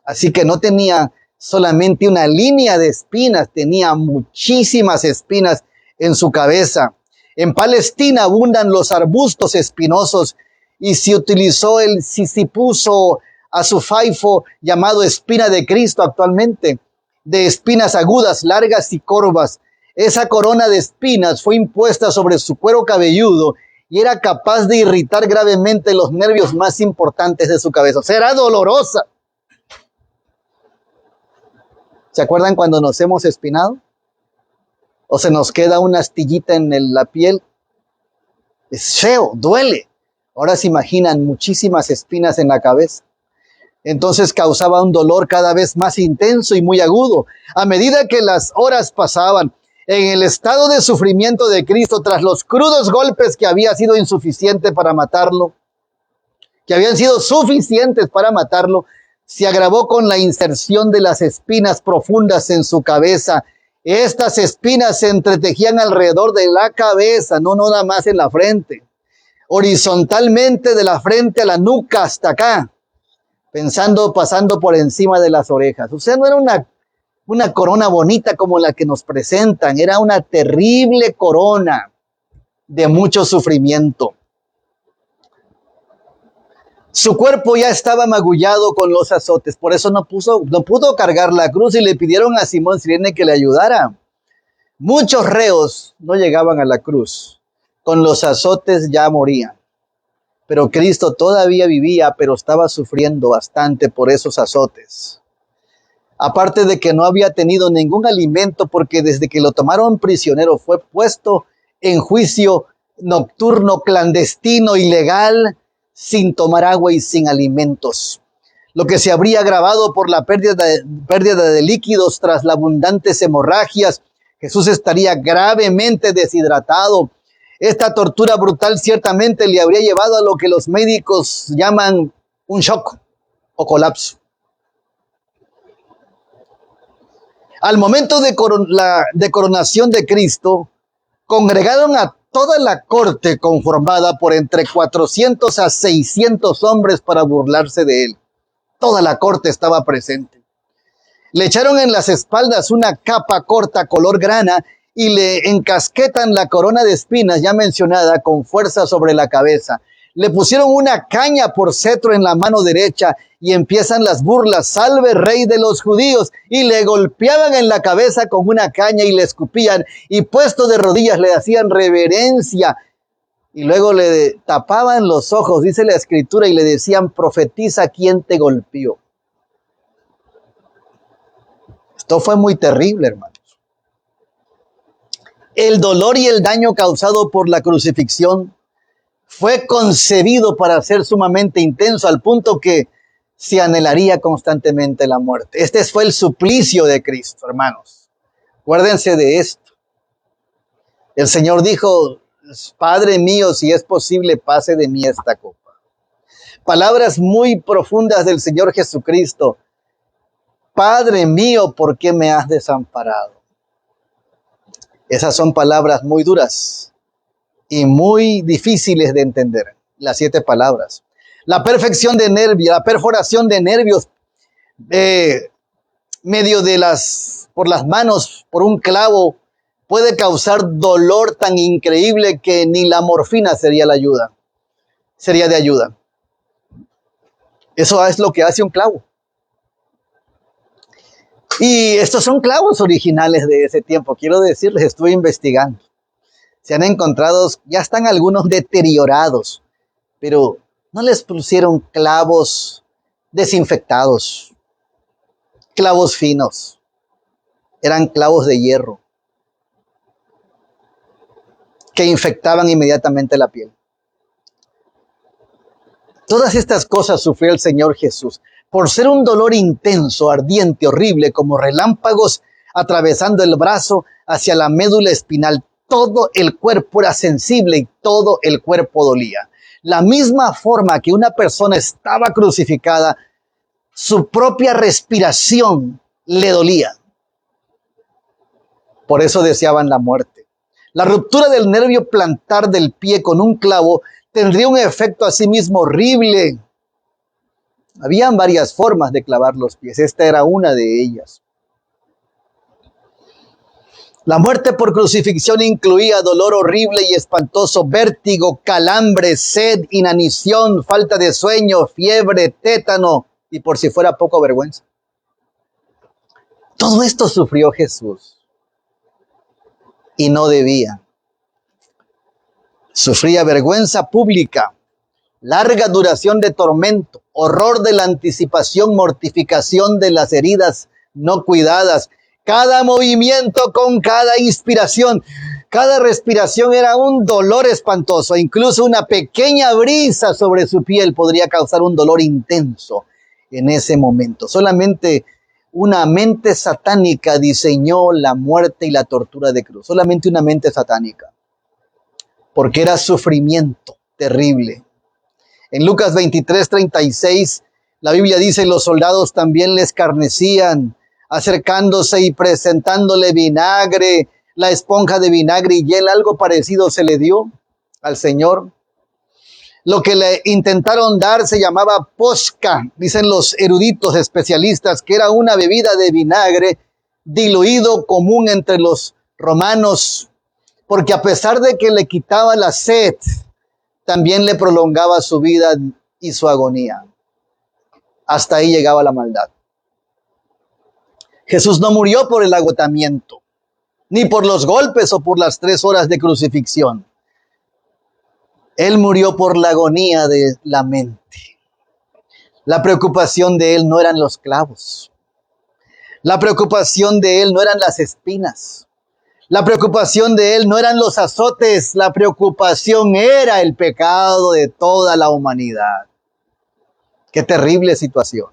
Así que no tenía solamente una línea de espinas, tenía muchísimas espinas en su cabeza. En Palestina abundan los arbustos espinosos y se utilizó el sisipuso azufaifo, llamado espina de Cristo actualmente, de espinas agudas, largas y corvas. Esa corona de espinas fue impuesta sobre su cuero cabelludo y era capaz de irritar gravemente los nervios más importantes de su cabeza. O sea, era dolorosa. ¿Se acuerdan cuando nos hemos espinado? O se nos queda una astillita en la piel. Es feo, duele. Ahora se imaginan muchísimas espinas en la cabeza. Entonces causaba un dolor cada vez más intenso y muy agudo. A medida que las horas pasaban, en el estado de sufrimiento de Cristo, tras los crudos golpes que había sido insuficiente para matarlo, que habían sido suficientes para matarlo, se agravó con la inserción de las espinas profundas en su cabeza. Estas espinas se entretejían alrededor de la cabeza, no nada más en la frente, horizontalmente de la frente a la nuca hasta acá, pasando por encima de las orejas. O sea, no era una corona bonita como la que nos presentan, era una terrible corona de mucho sufrimiento. Su cuerpo ya estaba magullado con los azotes, por eso no pudo cargar la cruz y le pidieron a Simón Cirene que le ayudara. Muchos reos no llegaban a la cruz, con los azotes ya morían. Pero Cristo todavía vivía, pero estaba sufriendo bastante por esos azotes. Aparte de que no había tenido ningún alimento, porque desde que lo tomaron prisionero fue puesto en juicio nocturno, clandestino, ilegal, sin tomar agua y sin alimentos, lo que se habría agravado por la pérdida de líquidos tras las abundantes hemorragias. Jesús estaría gravemente deshidratado. Esta tortura brutal ciertamente le habría llevado a lo que los médicos llaman un shock o colapso. Al momento de la coronación de Cristo, congregaron a toda la corte conformada por entre 400 a 600 hombres para burlarse de él. Toda la corte estaba presente. Le echaron en las espaldas una capa corta color grana y le encasquetan la corona de espinas ya mencionada con fuerza sobre la cabeza. Le pusieron una caña por cetro en la mano derecha y empiezan las burlas. Salve, rey de los judíos. Y le golpeaban en la cabeza con una caña y le escupían y puesto de rodillas le hacían reverencia. Y luego le tapaban los ojos, dice la escritura, y le decían, profetiza quién te golpeó. Esto fue muy terrible, hermanos. El dolor y el daño causado por la crucifixión fue concebido para ser sumamente intenso al punto que se anhelaría constantemente la muerte. Este fue el suplicio de Cristo, hermanos. Acuérdense de esto. El Señor dijo, Padre mío, si es posible, pase de mí esta copa. Palabras muy profundas del Señor Jesucristo. Padre mío, ¿por qué me has desamparado? Esas son palabras muy duras y muy difíciles de entender. Las 7 palabras. La perfección de nervios, la perforación de nervios medio por las manos, por un clavo, puede causar dolor tan increíble que ni la morfina sería de ayuda. Eso es lo que hace un clavo. Y estos son clavos originales de ese tiempo. Quiero decirles, estuve investigando. Se han encontrado, ya están algunos deteriorados, pero no les pusieron clavos desinfectados, clavos finos. Eran clavos de hierro que infectaban inmediatamente la piel. Todas estas cosas sufrió el Señor Jesús por ser un dolor intenso, ardiente, horrible, como relámpagos atravesando el brazo hacia la médula espinal. Todo el cuerpo era sensible y todo el cuerpo dolía. La misma forma que una persona estaba crucificada, su propia respiración le dolía. Por eso deseaban la muerte. La ruptura del nervio plantar del pie con un clavo tendría un efecto asimismo horrible. Habían varias formas de clavar los pies. Esta era una de ellas. La muerte por crucifixión incluía dolor horrible y espantoso, vértigo, calambre, sed, inanición, falta de sueño, fiebre, tétano y por si fuera poco, vergüenza. Todo esto sufrió Jesús y no debía. Sufría vergüenza pública, larga duración de tormento, horror de la anticipación, mortificación de las heridas no cuidadas, cada movimiento con cada inspiración, cada respiración era un dolor espantoso, incluso una pequeña brisa sobre su piel podría causar un dolor intenso en ese momento. Solamente una mente satánica diseñó la muerte y la tortura de cruz, solamente una mente satánica, porque era sufrimiento terrible. En Lucas 23:36, la Biblia dice, los soldados también le escarnecían, acercándose y presentándole vinagre, la esponja de vinagre y hiel, algo parecido se le dio al Señor. Lo que le intentaron dar se llamaba posca, dicen los eruditos especialistas, que era una bebida de vinagre diluido común entre los romanos, porque a pesar de que le quitaba la sed, también le prolongaba su vida y su agonía. Hasta ahí llegaba la maldad. Jesús no murió por el agotamiento, ni por los golpes o por las 3 horas de crucifixión. Él murió por la agonía de la mente. La preocupación de él no eran los clavos. La preocupación de él no eran las espinas. La preocupación de él no eran los azotes. La preocupación era el pecado de toda la humanidad. Qué terrible situación.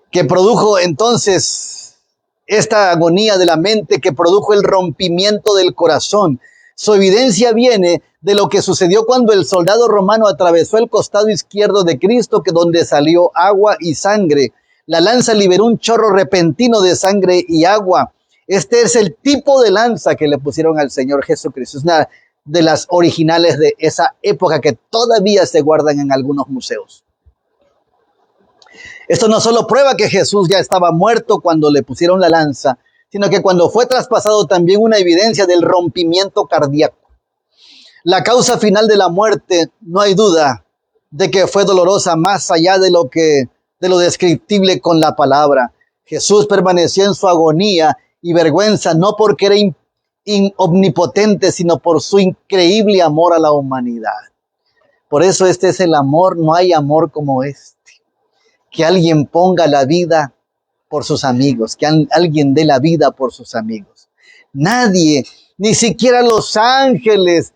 Que produjo entonces esta agonía de la mente, que produjo el rompimiento del corazón. Su evidencia viene de lo que sucedió cuando el soldado romano atravesó el costado izquierdo de Cristo, que donde salió agua y sangre. La lanza liberó un chorro repentino de sangre y agua. Este es el tipo de lanza que le pusieron al Señor Jesucristo. Es una de las originales de esa época que todavía se guardan en algunos museos. Esto no solo prueba que Jesús ya estaba muerto cuando le pusieron la lanza, sino que cuando fue traspasado también una evidencia del rompimiento cardíaco. La causa final de la muerte, no hay duda de que fue dolorosa más allá de lo descriptible con la palabra. Jesús permaneció en su agonía y vergüenza no porque era omnipotente, sino por su increíble amor a la humanidad. Por eso este es el amor, no hay amor como este. Que alguien ponga la vida por sus amigos, que alguien dé la vida por sus amigos. Nadie, ni siquiera los ángeles,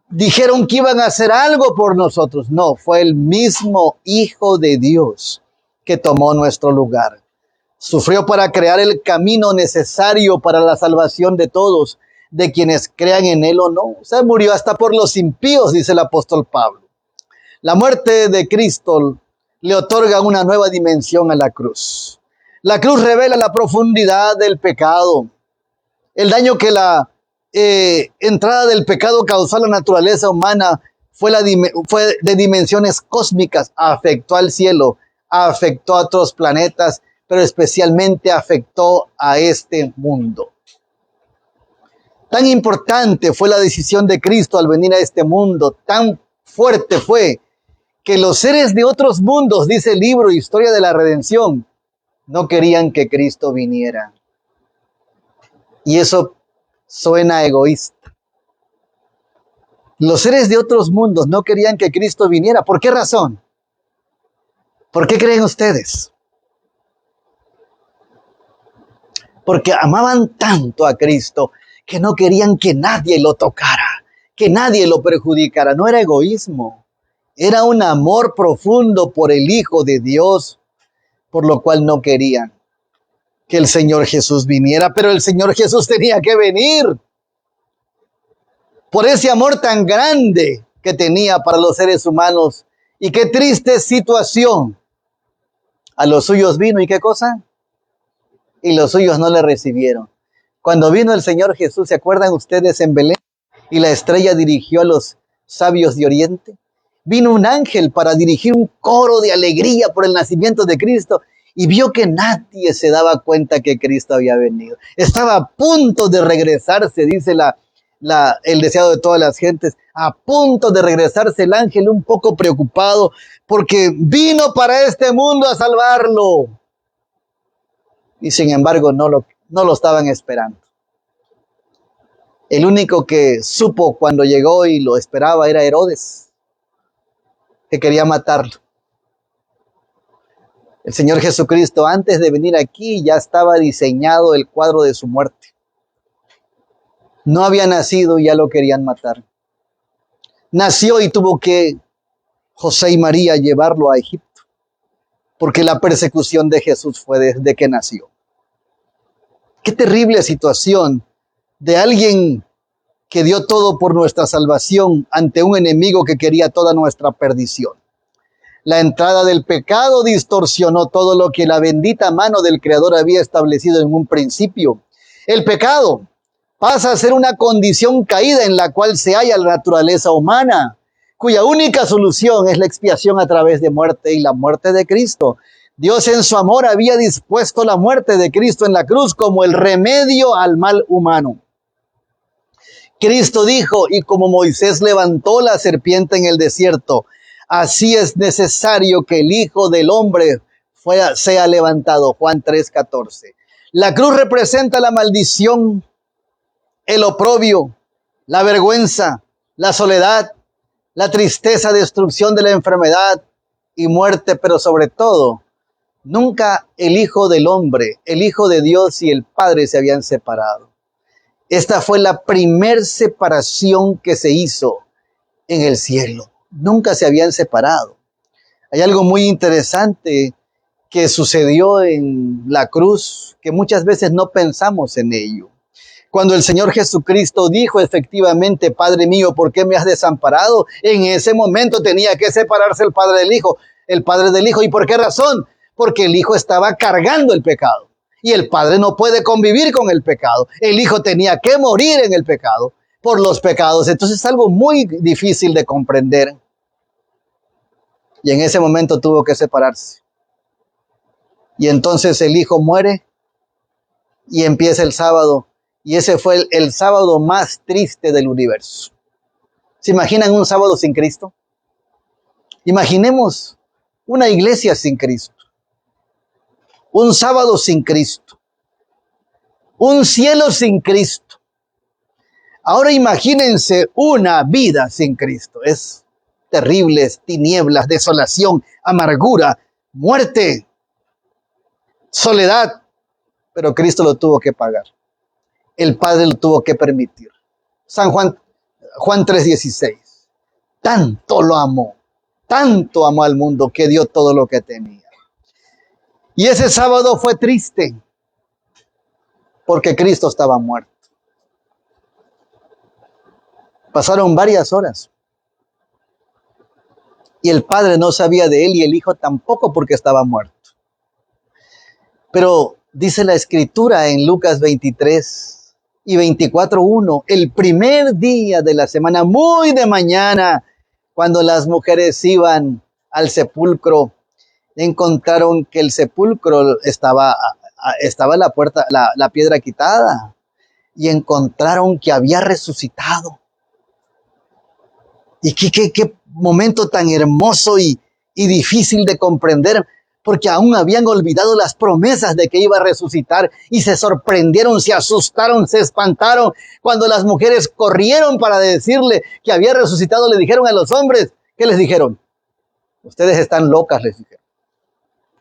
dijeron que iban a hacer algo por nosotros. No, fue el mismo Hijo de Dios que tomó nuestro lugar. Sufrió para crear el camino necesario para la salvación de todos, de quienes crean en Él o no. O sea, murió hasta por los impíos, dice el apóstol Pablo. La muerte de Cristo le otorga una nueva dimensión a la cruz. La cruz revela la profundidad del pecado, el daño que la entrada del pecado causó a la naturaleza humana fue de dimensiones cósmicas, afectó al cielo, afectó a otros planetas, pero especialmente afectó a este mundo. Tan importante fue la decisión de Cristo al venir a este mundo, tan fuerte fue que los seres de otros mundos, dice el libro Historia de la Redención, no querían que Cristo viniera. Y eso suena egoísta. Los seres de otros mundos no querían que Cristo viniera. ¿Por qué razón? ¿Por qué creen ustedes? Porque amaban tanto a Cristo que no querían que nadie lo tocara, que nadie lo perjudicara. No era egoísmo, era un amor profundo por el Hijo de Dios, por lo cual no querían que el Señor Jesús viniera, pero el Señor Jesús tenía que venir por ese amor tan grande que tenía para los seres humanos. Y qué triste situación. A los suyos vino, ¿y qué cosa? Y los suyos no le recibieron. Cuando vino el Señor Jesús, ¿se acuerdan ustedes en Belén? Y la estrella dirigió a los sabios de Oriente. Vino un ángel para dirigir un coro de alegría por el nacimiento de Cristo. Y vio que nadie se daba cuenta que Cristo había venido. Estaba a punto de regresarse, dice el deseado de todas las gentes, a punto de regresarse el ángel un poco preocupado porque vino para este mundo a salvarlo. Y sin embargo no lo estaban esperando. El único que supo cuando llegó y lo esperaba era Herodes, que quería matarlo. El Señor Jesucristo, antes de venir aquí, ya estaba diseñado el cuadro de su muerte. No había nacido y ya lo querían matar. Nació y tuvo que José y María llevarlo a Egipto, porque la persecución de Jesús fue desde que nació. Qué terrible situación de alguien que dio todo por nuestra salvación ante un enemigo que quería toda nuestra perdición. La entrada del pecado distorsionó todo lo que la bendita mano del Creador había establecido en un principio. El pecado pasa a ser una condición caída en la cual se halla la naturaleza humana, cuya única solución es la expiación a través de muerte y la muerte de Cristo. Dios en su amor había dispuesto la muerte de Cristo en la cruz como el remedio al mal humano. Cristo dijo, y como Moisés levantó la serpiente en el desierto, así es necesario que el Hijo del Hombre sea levantado. Juan 3:14. La cruz representa la maldición, el oprobio, la vergüenza, la soledad, la tristeza, destrucción de la enfermedad y muerte, pero sobre todo, nunca el Hijo del Hombre, el Hijo de Dios y el Padre se habían separado. Esta fue la primer separación que se hizo en el cielo. Nunca se habían separado. Hay algo muy interesante que sucedió en la cruz, que muchas veces no pensamos en ello. Cuando el Señor Jesucristo dijo efectivamente, Padre mío, ¿por qué me has desamparado? En ese momento tenía que separarse el Padre del Hijo. ¿Y por qué razón? Porque el Hijo estaba cargando el pecado. Y el Padre no puede convivir con el pecado. El Hijo tenía que morir en el pecado, por los pecados. Entonces es algo muy difícil de comprender. Y en ese momento tuvo que separarse. Y entonces el Hijo muere y empieza el sábado. Y ese fue el sábado más triste del universo. ¿Se imaginan un sábado sin Cristo? Imaginemos una iglesia sin Cristo, un sábado sin Cristo, un cielo sin Cristo. Ahora imagínense una vida sin Cristo. Es terrible, es tinieblas, desolación, amargura, muerte, soledad. Pero Cristo lo tuvo que pagar. El Padre lo tuvo que permitir. Juan 3:16. Tanto lo amó, tanto amó al mundo que dio todo lo que tenía. Y ese sábado fue triste porque Cristo estaba muerto. Pasaron varias horas y el Padre no sabía de él y el Hijo tampoco porque estaba muerto. Pero dice la Escritura en Lucas 23 y 24:1, el primer día de la semana, muy de mañana, cuando las mujeres iban al sepulcro, encontraron que el sepulcro estaba la puerta, la piedra quitada, y encontraron que había resucitado. Y qué momento tan hermoso y difícil de comprender, porque aún habían olvidado las promesas de que iba a resucitar y se sorprendieron, se asustaron, se espantaron. Cuando las mujeres corrieron para decirle que había resucitado, le dijeron a los hombres, ¿qué les dijeron? Ustedes están locas, les dijeron.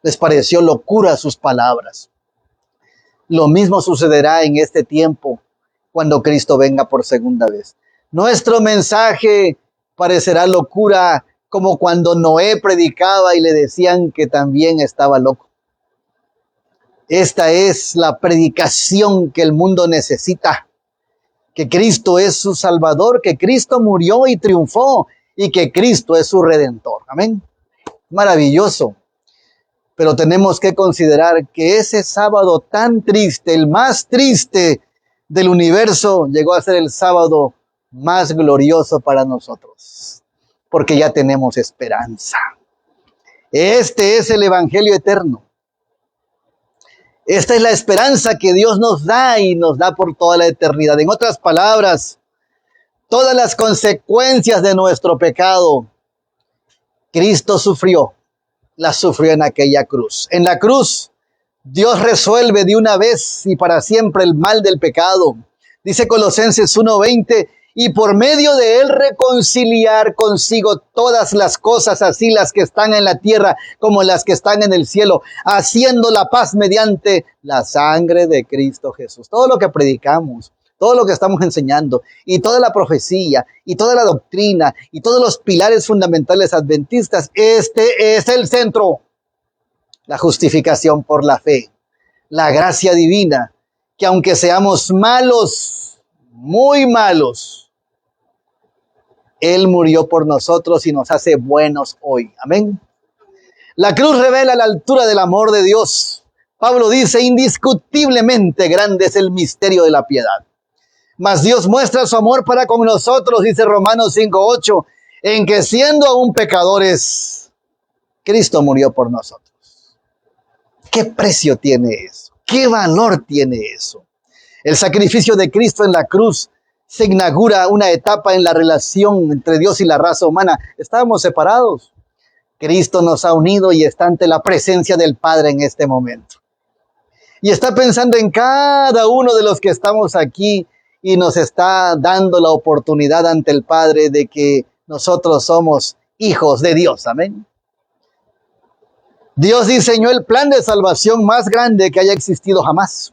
Les pareció locura sus palabras. Lo mismo sucederá en este tiempo cuando Cristo venga por segunda vez. Nuestro mensaje parecerá locura, como cuando Noé predicaba y le decían que también estaba loco. Esta es la predicación que el mundo necesita, que Cristo es su Salvador, que Cristo murió y triunfó y que Cristo es su Redentor. Amén. Maravilloso. Pero tenemos que considerar que ese sábado tan triste, el más triste del universo, llegó a ser el sábado más glorioso para nosotros, porque ya tenemos esperanza. Este es el Evangelio eterno. Esta es la esperanza que Dios nos da y nos da por toda la eternidad. En otras palabras, todas las consecuencias de nuestro pecado, Cristo sufrió, las sufrió en aquella cruz. En la cruz, Dios resuelve de una vez y para siempre el mal del pecado. Dice Colosenses 1:20, y por medio de él reconciliar consigo todas las cosas, así las que están en la tierra como las que están en el cielo, haciendo la paz mediante la sangre de Cristo Jesús. Todo lo que predicamos, todo lo que estamos enseñando, y toda la profecía, y toda la doctrina, y todos los pilares fundamentales adventistas, este es el centro. La justificación por la fe, la gracia divina, que aunque seamos malos, muy malos, Él murió por nosotros y nos hace buenos hoy. Amén. La cruz revela la altura del amor de Dios. Pablo dice, indiscutiblemente grande es el misterio de la piedad. Mas Dios muestra su amor para con nosotros, dice Romanos 5:8, en que siendo aún pecadores, Cristo murió por nosotros. ¿Qué precio tiene eso? ¿Qué valor tiene eso? El sacrificio de Cristo en la cruz se inaugura una etapa en la relación entre Dios y la raza humana. Estábamos separados. Cristo nos ha unido y está ante la presencia del Padre en este momento. Y está pensando en cada uno de los que estamos aquí y nos está dando la oportunidad ante el Padre de que nosotros somos hijos de Dios. Amén. Dios diseñó el plan de salvación más grande que haya existido jamás.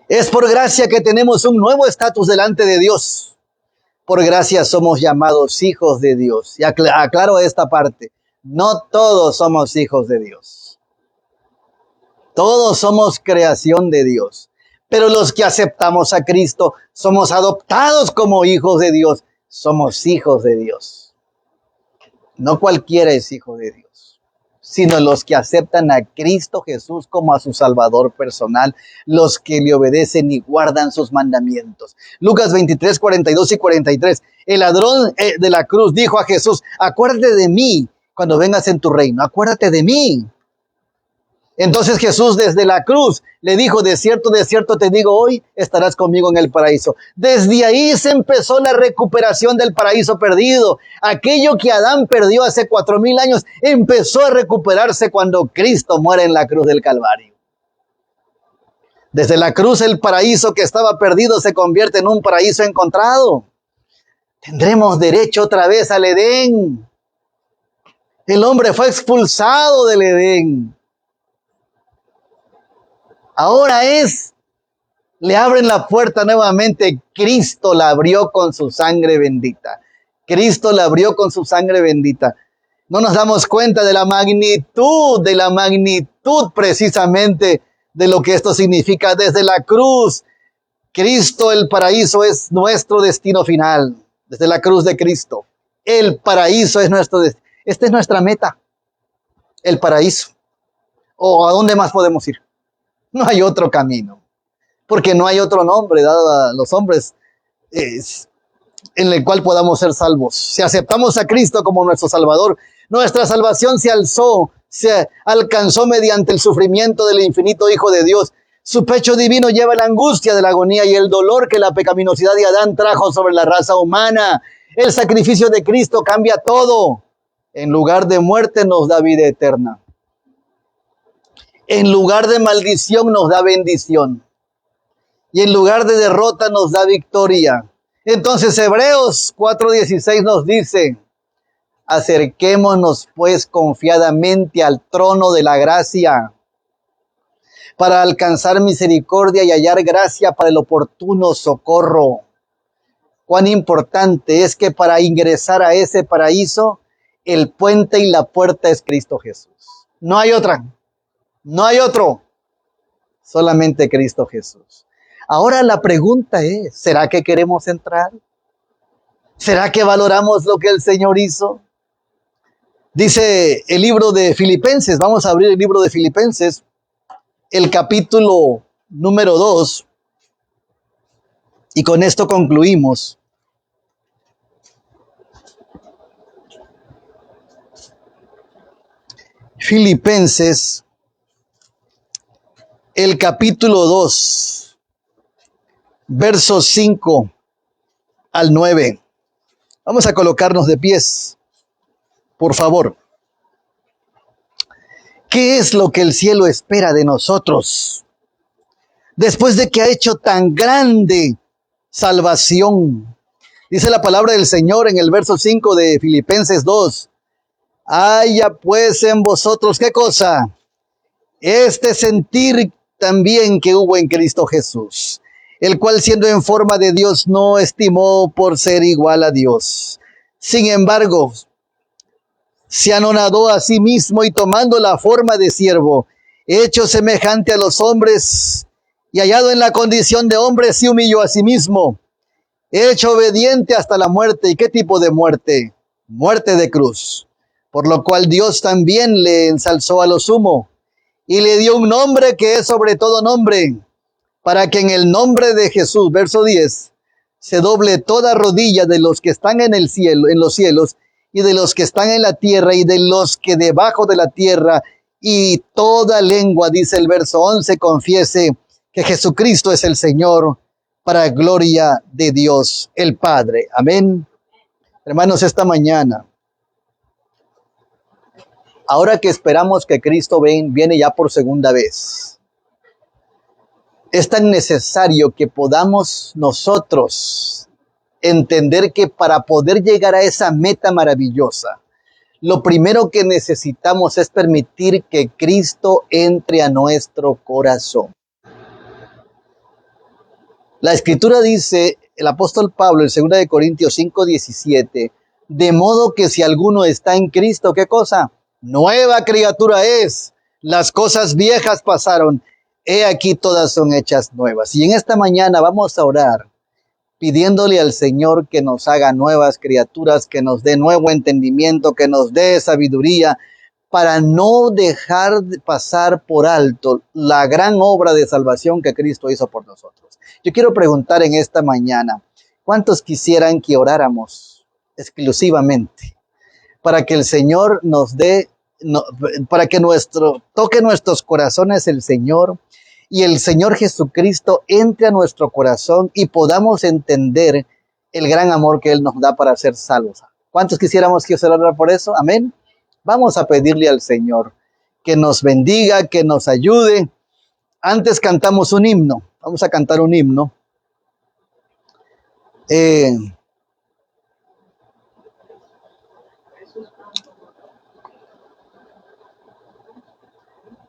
Es por gracia que tenemos un nuevo estatus delante de Dios. Por gracia somos llamados hijos de Dios. Y aclaro esta parte. No todos somos hijos de Dios. Todos somos creación de Dios. Pero los que aceptamos a Cristo somos adoptados como hijos de Dios. Somos hijos de Dios. No cualquiera es hijo de Dios, sino los que aceptan a Cristo Jesús como a su Salvador personal, los que le obedecen y guardan sus mandamientos. Lucas 23, 42 y 43. El ladrón de la cruz dijo a Jesús, acuérdate de mí cuando vengas en tu reino, acuérdate de mí. Entonces Jesús desde la cruz le dijo, de cierto te digo, hoy estarás conmigo en el paraíso. Desde ahí se empezó la recuperación del paraíso perdido. Aquello que Adán perdió hace 4000 años empezó a recuperarse cuando Cristo muere en la cruz del Calvario. Desde la cruz el paraíso que estaba perdido se convierte en un paraíso encontrado. Tendremos derecho otra vez al Edén. El hombre fue expulsado del Edén. Ahora le abren la puerta nuevamente. Cristo la abrió con su sangre bendita. Cristo la abrió con su sangre bendita. No nos damos cuenta de la magnitud precisamente de lo que esto significa. Desde la cruz, Cristo, el paraíso es nuestro destino final. Desde la cruz de Cristo, el paraíso es nuestro destino. Esta es nuestra meta, el paraíso. ¿O a dónde más podemos ir? No hay otro camino, porque no hay otro nombre dado a los hombres en el cual podamos ser salvos. Si aceptamos a Cristo como nuestro Salvador, nuestra salvación se alcanzó mediante el sufrimiento del infinito Hijo de Dios. Su pecho divino lleva la angustia de la agonía y el dolor que la pecaminosidad de Adán trajo sobre la raza humana. El sacrificio de Cristo cambia todo. En lugar de muerte nos da vida eterna. En lugar de maldición nos da bendición. Y en lugar de derrota nos da victoria. Entonces Hebreos 4:16 nos dice, acerquémonos pues confiadamente al trono de la gracia para alcanzar misericordia y hallar gracia para el oportuno socorro. Cuán importante es que para ingresar a ese paraíso, el puente y la puerta es Cristo Jesús. No hay otra. No hay otro, solamente Cristo Jesús. Ahora la pregunta es, ¿será que queremos entrar? ¿Será que valoramos lo que el Señor hizo? Dice el libro de Filipenses, vamos a abrir el libro de Filipenses, el capítulo número 2, y con esto concluimos. Filipenses, el capítulo 2, versos 5 al 9. Vamos a colocarnos de pies, por favor. ¿Qué es lo que el cielo espera de nosotros? Después de que ha hecho tan grande salvación. Dice la palabra del Señor en el verso 5 de Filipenses 2. Haya pues en vosotros, ¿qué cosa? Este sentir también que hubo en Cristo Jesús, el cual siendo en forma de Dios no estimó por ser igual a Dios. Sin embargo, se anonadó a sí mismo y tomando la forma de siervo, hecho semejante a los hombres y hallado en la condición de hombre, se humilló a sí mismo, hecho obediente hasta la muerte. ¿Y qué tipo de muerte? Muerte de cruz. Por lo cual Dios también le ensalzó a lo sumo y le dio un nombre que es sobre todo nombre, para que en el nombre de Jesús, verso 10, se doble toda rodilla de los que están en el cielo, en los cielos, y de los que están en la tierra, y de los que debajo de la tierra, y toda lengua, dice el verso 11, confiese que Jesucristo es el Señor, para gloria de Dios el Padre. Amén. Hermanos, esta mañana, ahora que esperamos que Cristo viene ya por segunda vez, es tan necesario que podamos nosotros entender que para poder llegar a esa meta maravillosa, lo primero que necesitamos es permitir que Cristo entre a nuestro corazón. La Escritura dice, el apóstol Pablo en 2 de Corintios 5:17, de modo que si alguno está en Cristo, ¿qué cosa? Nueva criatura es, las cosas viejas pasaron, he aquí todas son hechas nuevas. Y en esta mañana vamos a orar pidiéndole al Señor que nos haga nuevas criaturas, que nos dé nuevo entendimiento, que nos dé sabiduría, para no dejar de pasar por alto la gran obra de salvación que Cristo hizo por nosotros. Yo quiero preguntar en esta mañana, ¿cuántos quisieran que oráramos exclusivamente para que el Señor nos dé para que toque nuestros corazones el Señor y el Señor Jesucristo entre a nuestro corazón y podamos entender el gran amor que Él nos da para ser salvos. ¿Cuántos quisiéramos que se orara por eso? Amén. Vamos a pedirle al Señor que nos bendiga, que nos ayude. Antes cantamos un himno. Vamos a cantar un himno.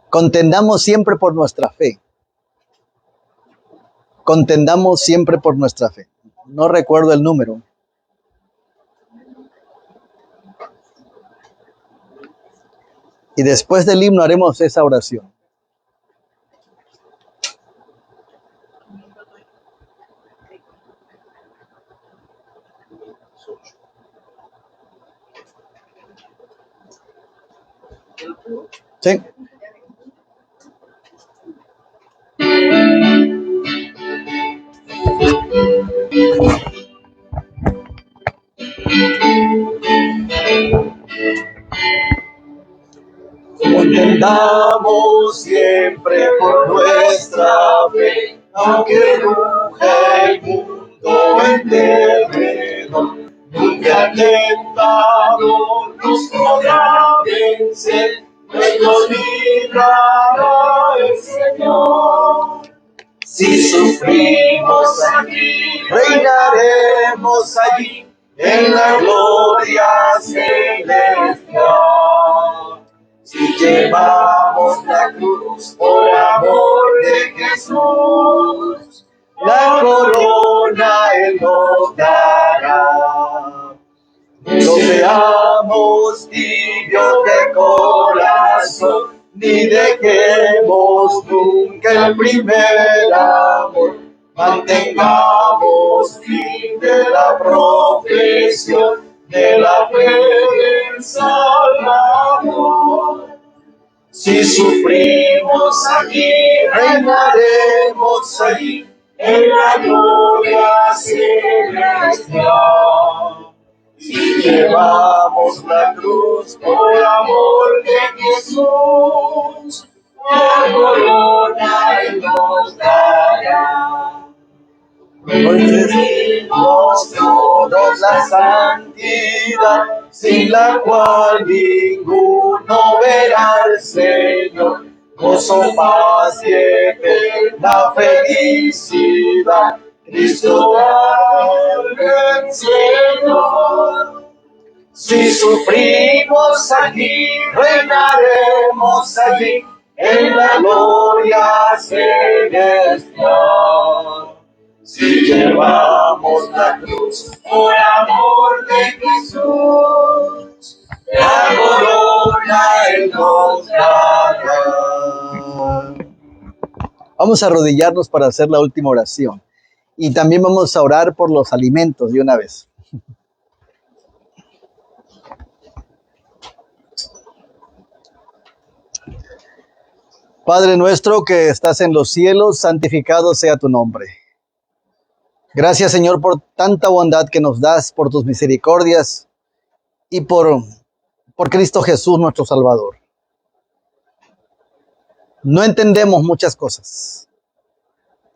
Contendamos siempre por nuestra fe. Contendamos siempre por nuestra fe. No recuerdo el número. Y después del himno haremos esa oración. Sí. Contendamos siempre por nuestra fe, aunque ruja el mundo en derredor. Nunca tentado nos podrá vencer, pues nos librará el Señor. Si sufrimos aquí, reinaremos allí en la gloria celestial. Si llevamos la cruz por amor de Jesús, la corona Él nos dará. No seamos tibios de corazón, ni dejemos nunca el primer amor. Mantengamos firme la profesión de la fe del Salvador. Si sufrimos aquí, reinaremos allí en la gloria celestial. Si llevamos la cruz por amor de Jesús, la corona Él nos dará. Conseguimos todos la santidad, sin la cual ninguno verá al Señor. Gozo, paz y eterna felicidad, Cristo al vencedor. Si sufrimos aquí, reinaremos allí en la gloria celestial. Si llevamos la cruz por amor de Jesús, la corona Él nos dará. Vamos a arrodillarnos para hacer la última oración. Y también vamos a orar por los alimentos de una vez. Padre nuestro que estás en los cielos, santificado sea tu nombre. Gracias, Señor, por tanta bondad que nos das, por tus misericordias y por Cristo Jesús, nuestro Salvador. No entendemos muchas cosas,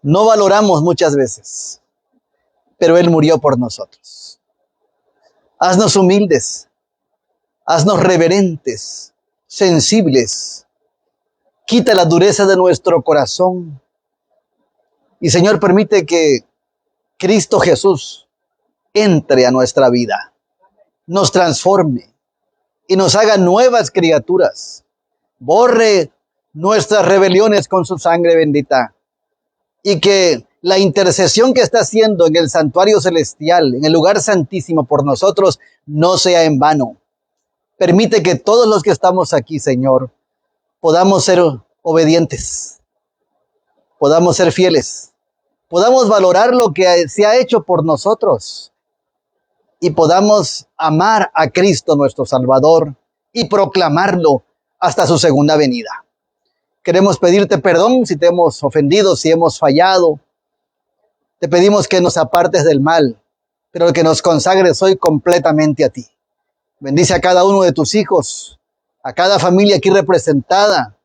no valoramos muchas veces, pero Él murió por nosotros. Haznos humildes, haznos reverentes, sensibles. Quita la dureza de nuestro corazón. Y, Señor, permite que Cristo Jesús entre a nuestra vida, nos transforme y nos haga nuevas criaturas. Borre nuestras rebeliones con su sangre bendita y que la intercesión que está haciendo en el santuario celestial, en el lugar santísimo por nosotros, no sea en vano. Permite que todos los que estamos aquí, Señor, podamos ser obedientes, podamos ser fieles, podamos valorar lo que se ha hecho por nosotros y podamos amar a Cristo nuestro Salvador y proclamarlo hasta su segunda venida. Queremos pedirte perdón si te hemos ofendido, si hemos fallado. Te pedimos que nos apartes del mal, pero que nos consagres hoy completamente a ti. Bendice a cada uno de tus hijos a cada familia aquí representada,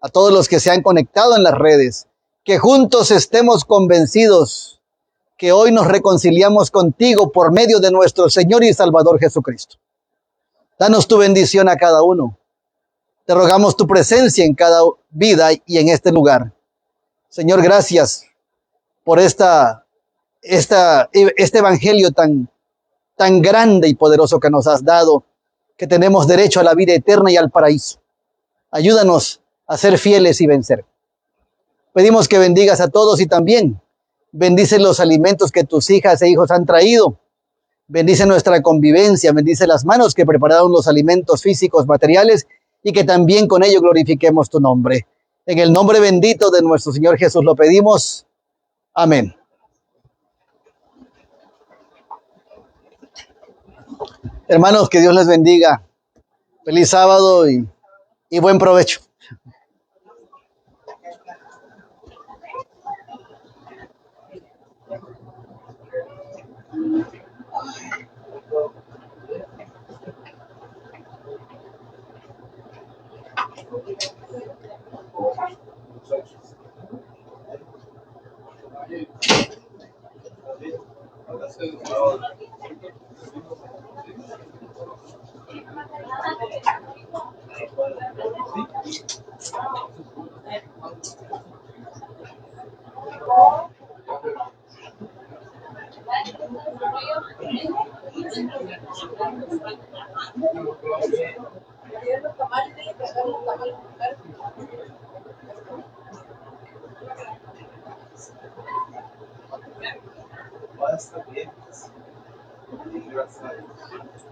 a todos los que se han conectado en las redes, que juntos estemos convencidos que hoy nos reconciliamos contigo por medio de nuestro Señor y Salvador Jesucristo. Danos tu bendición a cada uno. Te rogamos tu presencia en cada vida y en este lugar. Señor, gracias por este evangelio tan grande y poderoso que nos has dado, que tenemos derecho a la vida eterna y al paraíso. Ayúdanos a ser fieles y vencer. Pedimos que bendigas a todos y también bendice los alimentos que tus hijas e hijos han traído. Bendice nuestra convivencia, bendice las manos que prepararon los alimentos físicos, materiales, y que también con ello glorifiquemos tu nombre. En el nombre bendito de nuestro Señor Jesús lo pedimos. Amén. Hermanos, que Dios les bendiga. Feliz sábado y buen provecho. Va a estar bien. Gracias a Dios.